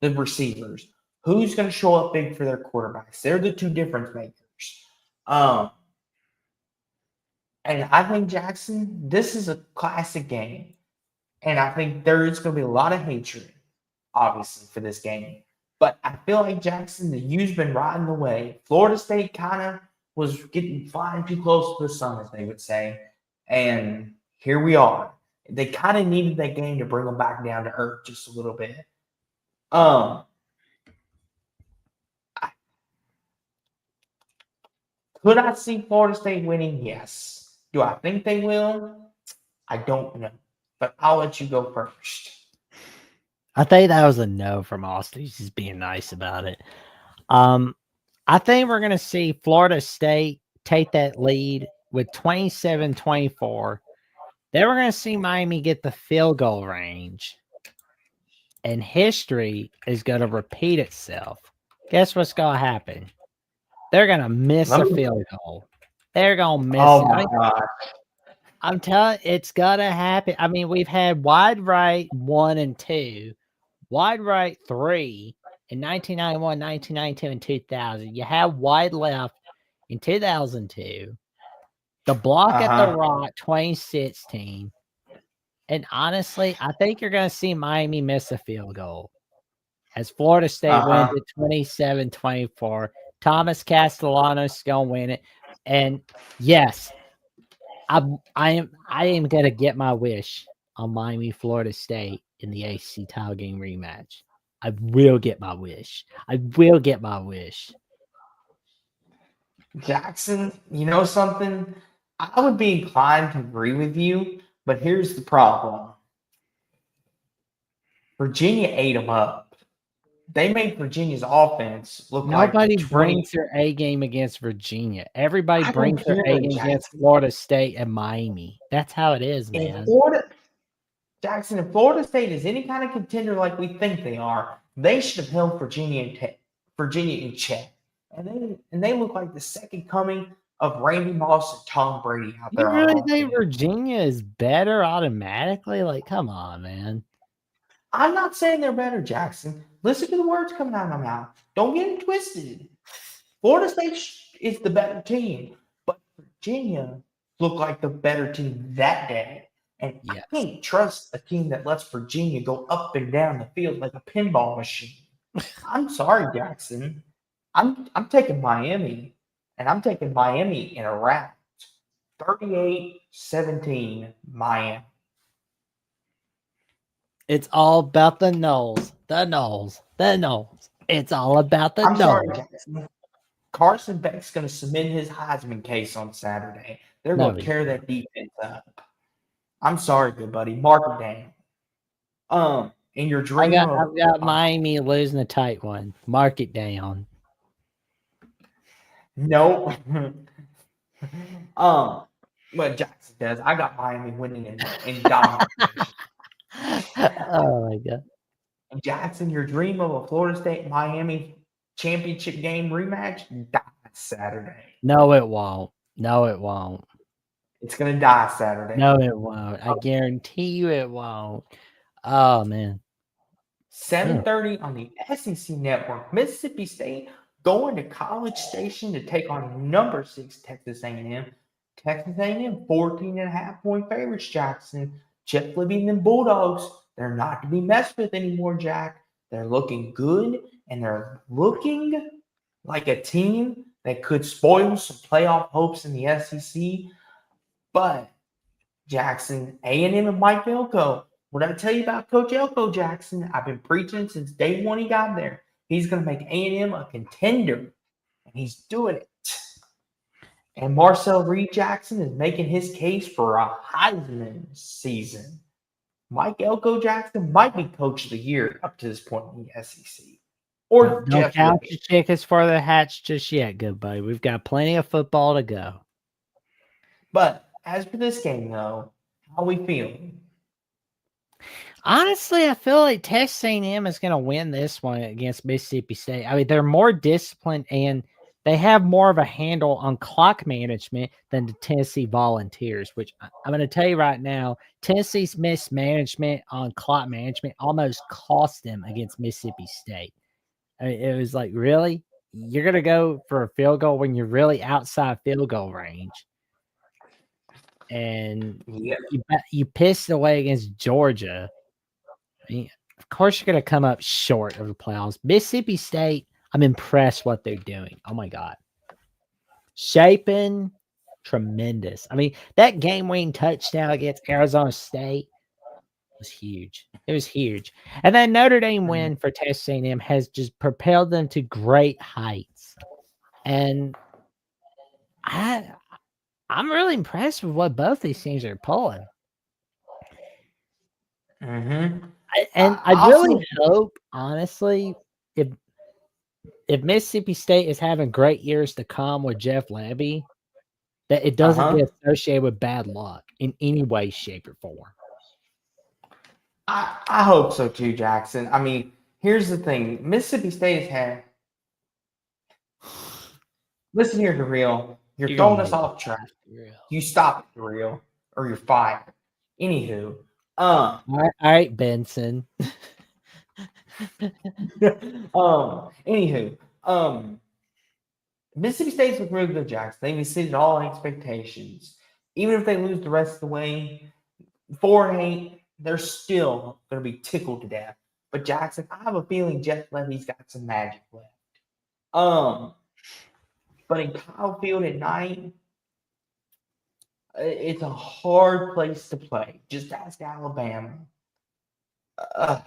the receivers. Who's going to show up big for their quarterbacks? They're the two difference makers. And I think, Jackson, this is a classic game. And I think there is going to be a lot of hatred, obviously, for this game. But I feel like, Jackson, the U's been riding the way. Florida State kind of was flying too close to the sun, as they would say. And here we are. They kind of needed that game to bring them back down to earth just a little bit. Could I see Florida State winning? Yes. Do I think they will? I don't know. But I'll let you go first. I think that was a no from Austin. He's just being nice about it. I think we're going to see Florida State take that lead with 27-24. Then we're going to see Miami get the field goal range. And history is going to repeat itself. Guess what's going to happen? They're going to miss a field goal. They're going to miss it. Oh, my God. I'm telling it's gonna happen. I mean, we've had wide right 1 and 2, wide right 3 in 1991, 1992, and 2000. You have wide left in 2002. The block at the Uh-huh. rock 2016. And honestly, I think you're gonna see Miami miss a field goal as Florida State wins Uh-huh. it 27-24. Thomas Castellanos gonna win it. And yes, I am gonna get my wish on Miami, Florida State in the ACC title game rematch. I will get my wish. I will get my wish. Jackson, you know something? I would be inclined to agree with you, but here's the problem. Virginia ate them up. They made Virginia's offense look like the Nobody 20. brings their A game against Virginia. Everybody I don't brings their A care, game against Jackson. Florida State and Miami. That's how it is, If man. Florida, Jackson, if Florida State is any kind of contender like we think they are, they should have held Virginia in check. And they look like the second coming of Randy Moss and Tom Brady out You there really on think offense. Virginia is better automatically? Like, come on, man. I'm not saying they're better, Jackson. Listen to the words coming out of my mouth. Don't get it twisted. Florida State is the better team, but Virginia looked like the better team that day. And I Yes. can't trust a team that lets Virginia go up and down the field like a pinball machine. I'm sorry, Jackson. I'm taking Miami, and I'm taking Miami in a rout. 38-17 Miami. It's all about the Knowles. The Knowles. The Knowles. It's all about the I'm sorry, Knowles. Jackson. Carson Beck's going to submit his Heisman case on Saturday. They're No, going to tear that defense up. I'm sorry, good buddy. Mark it down. In your dream I've of got Miami losing a tight one. Mark it down. no, what Jackson does, I got Miami winning in dominant fashion. Oh my god. Jackson, your dream of a Florida State Miami championship game rematch dies Saturday. No, it won't. No, it won't. It's gonna die Saturday. No, it won't. I guarantee you it won't. Oh man. 7:30 on the SEC Network. Mississippi State going to College Station to take on number 6 Texas A&M. Texas A&M 14.5-point favorites, Jackson. Jeff Libby and the Bulldogs, they're not to be messed with anymore, Jack. They're looking good, and they're looking like a team that could spoil some playoff hopes in the SEC. But, Jackson, A&M and Mike Elko, what did I tell you about Coach Elko, Jackson? I've been preaching since day one he got there. He's going to make A&M a contender, and he's doing it. And Marcel Reed Jackson is making his case for a Heisman season. Mike Elko Jackson might be Coach of the Year up to this point in the SEC. Or Don't Jeff count Libby. your chickens for the hatch just yet, good buddy. We've got plenty of football to go. But as for this game, though, how are we feeling? Honestly, I feel like Texas A&M is going to win this one against Mississippi State. I mean, they're more disciplined and they have more of a handle on clock management than the Tennessee Volunteers, which I'm going to tell you right now, Tennessee's mismanagement on clock management almost cost them against Mississippi State. I mean, it was like, really? You're going to go for a field goal when you're really outside field goal range. And Yeah. you pissed away against Georgia. I mean, of course, you're going to come up short of the playoffs. Mississippi State, I'm impressed what they're doing. Oh, my God. Shaping, tremendous. I mean, that game-winning touchdown against Arizona State was huge. It was huge. And then Notre Dame win for Texas A&M has just propelled them to great heights. And I'm really impressed with what both these teams are pulling. Mm-hmm. I really hope, honestly, if Mississippi State is having great years to come with Jeff Lebby, that it doesn't get associated with bad luck in any way, shape, or form. I hope so too, Jackson. I mean, here's the thing. Mississippi State has had. Listen here, Darrell. You're throwing us off track. You stop it, Darrell. or you're fired. Anywho, All right, Benson. anywho, Mississippi State's look really good, Jackson. They've exceeded all expectations. Even if they lose the rest of the way, 4-8, they're still going to be tickled to death. But Jackson, I have a feeling Jeff Levy's got some magic left. But in Kyle Field at night, it's a hard place to play. Just ask Alabama. I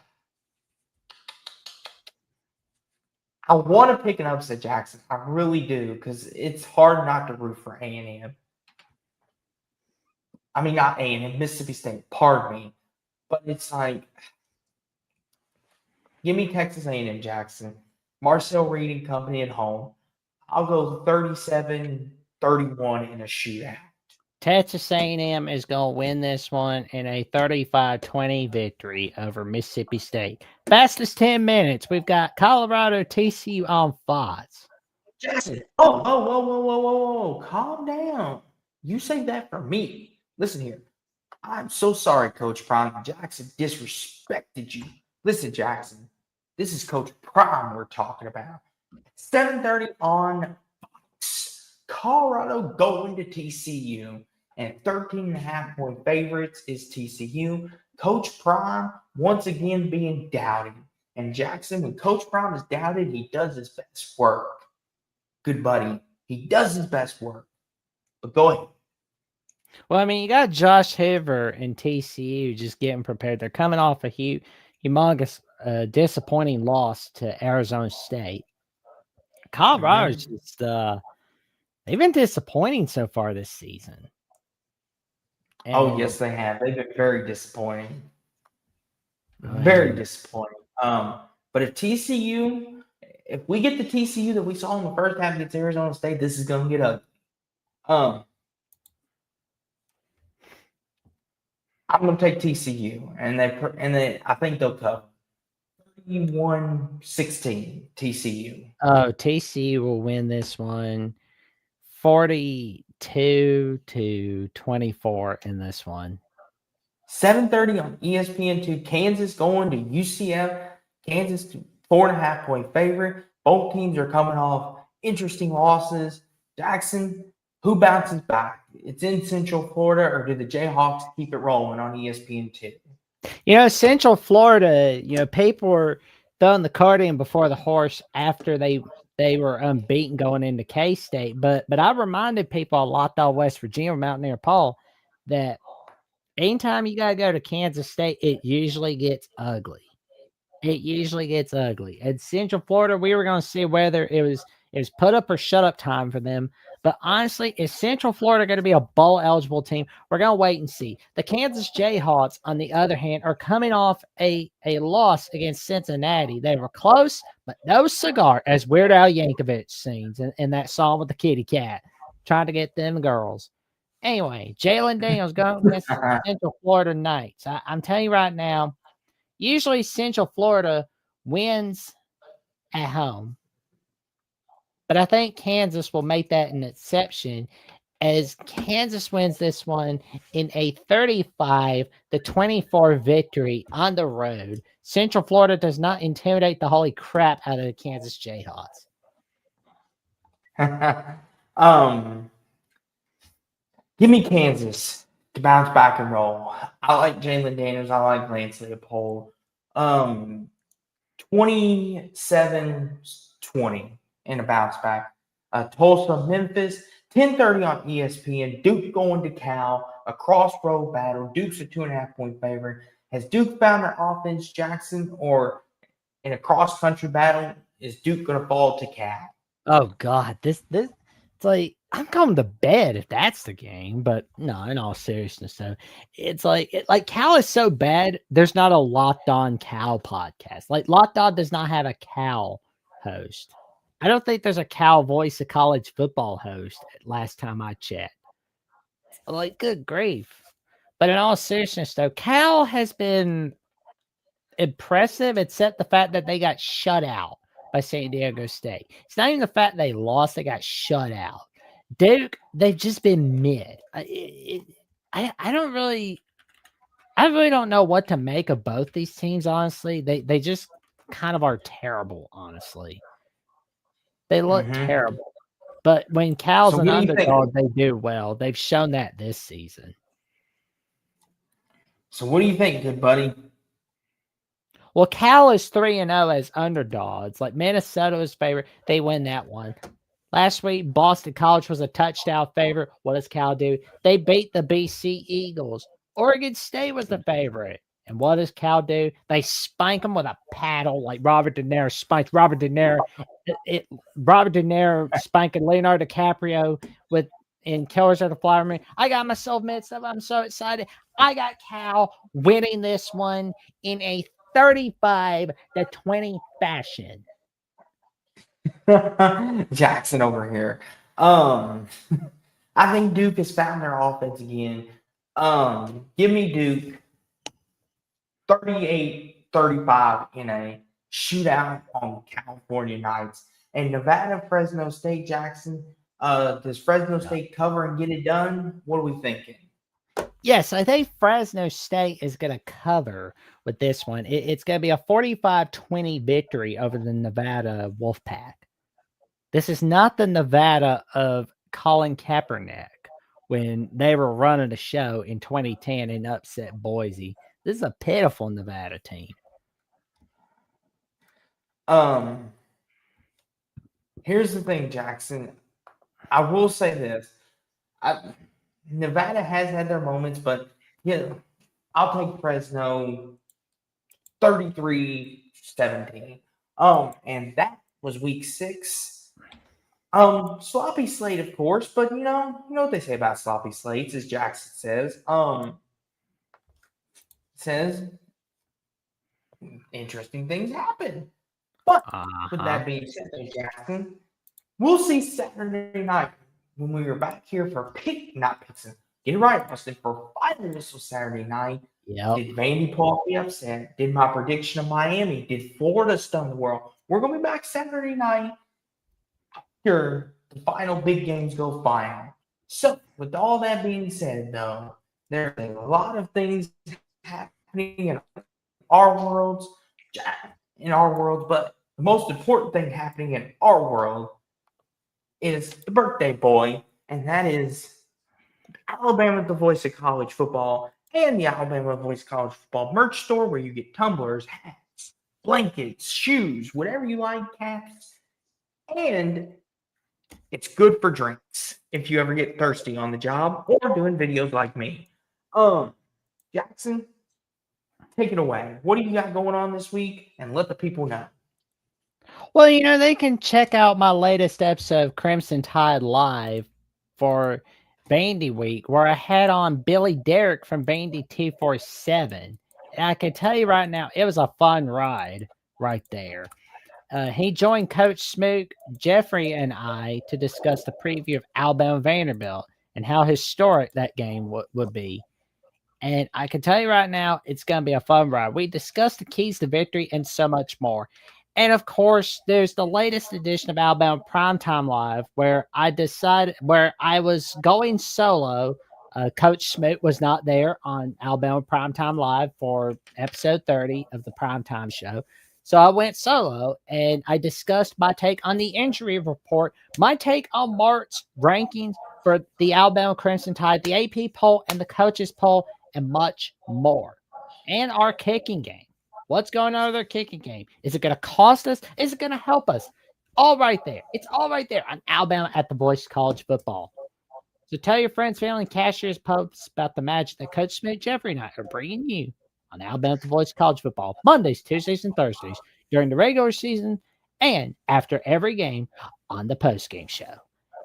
want to pick an upset, Jackson. I really do, because it's hard not to root for A&M. I mean, not A&M, Mississippi State. Pardon me, but it's like, give me Texas A&M, Jackson. Marcel Reed and company at home. I'll go 37-31 in a shootout. Texas A&M is going to win this one in a 35-20 victory over Mississippi State. Fastest 10 minutes. We've got Colorado TCU on Fox. Jackson, whoa. Calm down. You say that for me. Listen here. I'm so sorry, Coach Prime. Jackson disrespected you. Listen, Jackson. This is Coach Prime we're talking about. 7:30 on Fox. Colorado going to TCU. And 13.5-point favorites is TCU. Coach Prime once again being doubted. And Jackson, when Coach Prime is doubted, he does his best work. Good buddy. He does his best work. But go ahead. Well, I mean, you got Josh Hoover and TCU just getting prepared. They're coming off a humongous, disappointing loss to Arizona State. Colorado's just, they've been disappointing so far this season. And yes, they have. They've been very disappointing. Very disappointing. But if we get the TCU that we saw in the first half against Arizona State, this is going to get ugly. I'm going to take TCU, and I think they'll cover 31-16 TCU. Oh, TCU will win this one 42-24 in this one. 7:30 on ESPN2. Kansas going to UCF. Kansas 4.5-point favorite. Both teams are coming off interesting losses. Jackson, who bounces back? It's in Central Florida, or do the Jayhawks keep it rolling on ESPN2? Central Florida, people were throwing the cart in before the horse after they were unbeaten going into K-State. But I reminded people a lot though, West Virginia, Mountaineer Paul, that anytime you got to go to Kansas State, it usually gets ugly. At Central Florida, we were going to see whether it was put up or shut up time for them. But honestly, is Central Florida going to be a bowl eligible team? We're going to wait and see. The Kansas Jayhawks, on the other hand, are coming off a loss against Cincinnati. They were close, but no cigar, as Weird Al Yankovic sings in that song with the kitty cat, trying to get them girls. Anyway, Jalen Daniels going against Central Florida Knights. I'm telling you right now, usually Central Florida wins at home. But I think Kansas will make that an exception, as Kansas wins this one in a 35-24 victory on the road. Central Florida does not intimidate the holy crap out of the Kansas Jayhawks. Give me Kansas to bounce back and roll. I like Jalen Daniels. I like Lance Leopold. 27-20 in a bounce back. Tulsa, Memphis, 10:30 on ESPN. Duke going to Cal, a crossroad battle. Duke's a 2.5-point favorite. Has Duke found their offense, Jackson, or in a cross-country battle, is Duke going to fall to Cal? Oh God, this it's like I'm going to bed if that's the game. But no, in all seriousness, though, it's like Cal is so bad. There's not a Locked On Cal podcast. Like Locked On does not have a Cal host. I don't think there's a Cal Voice of College Football host last time I checked. Like, good grief. But in all seriousness, though, Cal has been impressive, except the fact that they got shut out by San Diego State. It's not even the fact they lost, they got shut out. Duke, they've just been mid. I don't really don't know what to make of both these teams, honestly. They just kind of are terrible, honestly. They look Mm-hmm. terrible. But when Cal's So an what do you think? underdog, they do well. They've shown that this season. So what do you think, good buddy? Well, Cal is 3-0 as underdogs. Like Minnesota was favorite. They win that one. Last week, Boston College was a touchdown favorite. What does Cal do? They beat the BC Eagles. Oregon State was the favorite. And what does Cal do? They spank them with a paddle like Robert De Niro spanked Robert De Niro. Robert De Niro spanking Leonardo DiCaprio with in Killers of the Flower Moon. I got myself mixed up. I'm so excited. I got Cal winning this one in a 35-20 fashion. Jackson over here. I think Duke has found their offense again. Give me Duke 38-35 in a shootout on California nights. And Nevada, Fresno State, Jackson. Does Fresno State cover and get it done? What are we thinking? Yes, I think Fresno State is going to cover with this one. It's going to be a 45-20 victory over the Nevada Wolfpack. This is not the Nevada of Colin Kaepernick when they were running the show in 2010 and upset Boise. This is a pitiful Nevada team. Here's the thing, Jackson. I will say this. Nevada has had their moments, but yeah, I'll take Fresno 33-17. And that was week 6. Sloppy slate, of course, but you know what they say about sloppy slates, as Jackson says interesting things happen. But with that being said, Jackson, we'll see Saturday night when we are back here for get it right, Austin, for Final Whistle Saturday night. Yep. Did Vandy pull off the upset? Did my prediction of Miami? Did Florida stun the world? We're going to be back Saturday night after the final big games go final. So, with all that being said, though, there's a lot of things happening in our worlds, but the most important thing happening in our world is the birthday boy, and that is Alabama, the voice of college football, and the Alabama Voice College Football merch store where you get tumblers, hats, blankets, shoes, whatever you like, caps, and it's good for drinks if you ever get thirsty on the job or doing videos like me. Jackson, take it away. What do you got going on this week? And let the people know. Well, they can check out my latest episode of Crimson Tide Live for Bandy Week, where I had on Billy Derrick from Bandy 247. And I can tell you right now, it was a fun ride right there. He joined Coach Smook, Jeffrey, and I to discuss the preview of Alabama Vanderbilt and how historic that game would be. And I can tell you right now, it's going to be a fun ride. We discussed the keys to victory and so much more. And of course, there's the latest edition of Alabama Primetime Live where I was going solo. Coach Smoot was not there on Alabama Primetime Live for episode 30 of the Primetime Show. So I went solo and I discussed my take on the injury report, my take on Mark's rankings for the Alabama Crimson Tide, the AP poll, and the coaches poll, and much more. And our kicking game. What's going on with our kicking game? Is it going to cost us? Is it going to help us? All right there. It's all right there on Alabama at the Voice College Football. So tell your friends, family, and cashiers posts about the magic that Coach Smith, Jeffrey, and I are bringing you on Alabama at the Voice College Football Mondays, Tuesdays, and Thursdays during the regular season and after every game on the post-game show.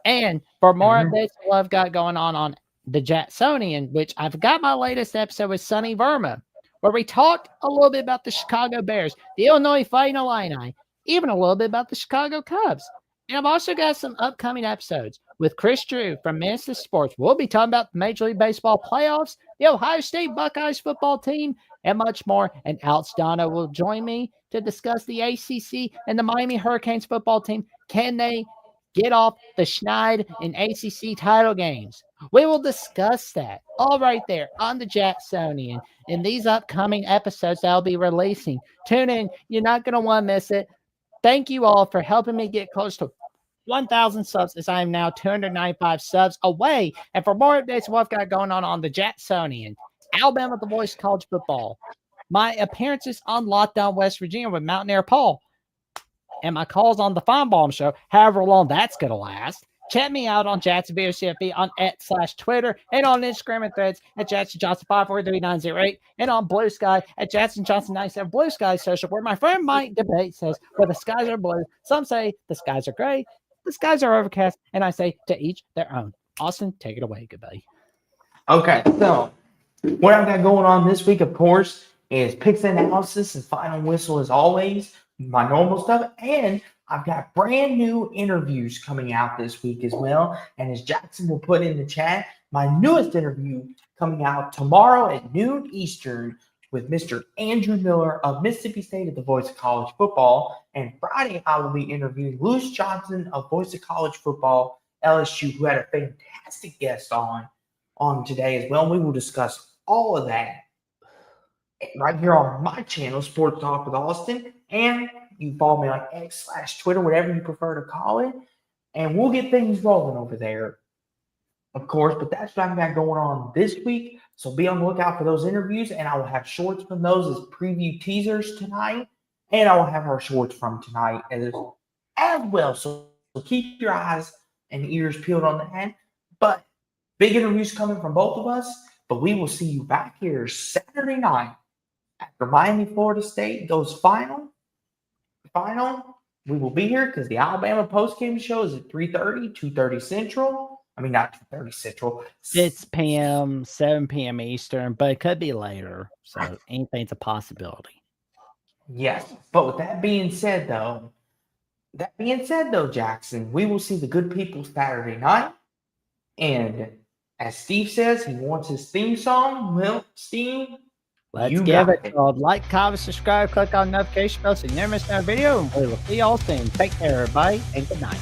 And for more updates on what I've got going on the Jacksonian, which I've got my latest episode with Sonny Verma, where we talked a little bit about the Chicago Bears, the Illinois Fighting Illini, even a little bit about the Chicago Cubs. And I've also got some upcoming episodes with Chris Drew from Minnesota Sports. We'll be talking about the Major League Baseball playoffs, the Ohio State Buckeyes football team, and much more. And Alex Dono will join me to discuss the ACC and the Miami Hurricanes football team. Can they get off the Schneid and ACC title games. We will discuss that all right there on the Jacksonian in these upcoming episodes that I'll be releasing. Tune in. You're not going to want to miss it. Thank you all for helping me get close to 1,000 subs, as I am now 295 subs away. And for more updates, what I've got going on the Jacksonian, Alabama, the Voice of College Football, my appearances on Lockdown West Virginia with Mountaineer Paul, and my calls on the Feinbaum Show, however long that's going to last. Check me out on Jacksonville CFB on @/Twitter and on Instagram and Threads at Jackson Johnson 543908 and on Blue Sky at Jackson Johnson 97 Blue Sky Social, where my friend Mike Debate says, "Well, the skies are blue. Some say the skies are gray. The skies are overcast." And I say, to each their own. Austin, take it away. Goodbye. Okay, so what I've got going on this week, of course, is picks and analysis and final whistle as always, my normal stuff, and I've got brand new interviews coming out this week as well. And as Jackson will put in the chat, my newest interview coming out tomorrow at noon Eastern with Mr. Andrew Miller of Mississippi State at the Voice of College Football. And Friday, I will be interviewing Luce Johnson of Voice of College Football, LSU, who had a fantastic guest on today as well. We will discuss all of that right here on my channel, Sports Talk with Austin. And you can follow me on X/Twitter, whatever you prefer to call it. And we'll get things rolling over there, of course. But that's what I've got going on this week. So be on the lookout for those interviews. And I will have shorts from those as preview teasers tonight. And I will have our shorts from tonight as well. So keep your eyes and ears peeled on that. But big interviews coming from both of us. But we will see you back here Saturday night after Miami, Florida State goes final. We will be here because the Alabama postgame show is at 3:30, 2:30 Central. I mean, not 2:30 Central. 6 p.m., 7 p.m. Eastern, but it could be later. So anything's a possibility. Yes. But with that being said, though, Jackson, we will see the good people Saturday night. And as Steve says, he wants his theme song. Well, Steve, let's give it. Like, comment, subscribe, click on notification bell so you never miss another video, and we will see y'all soon. Take care, everybody, and good night.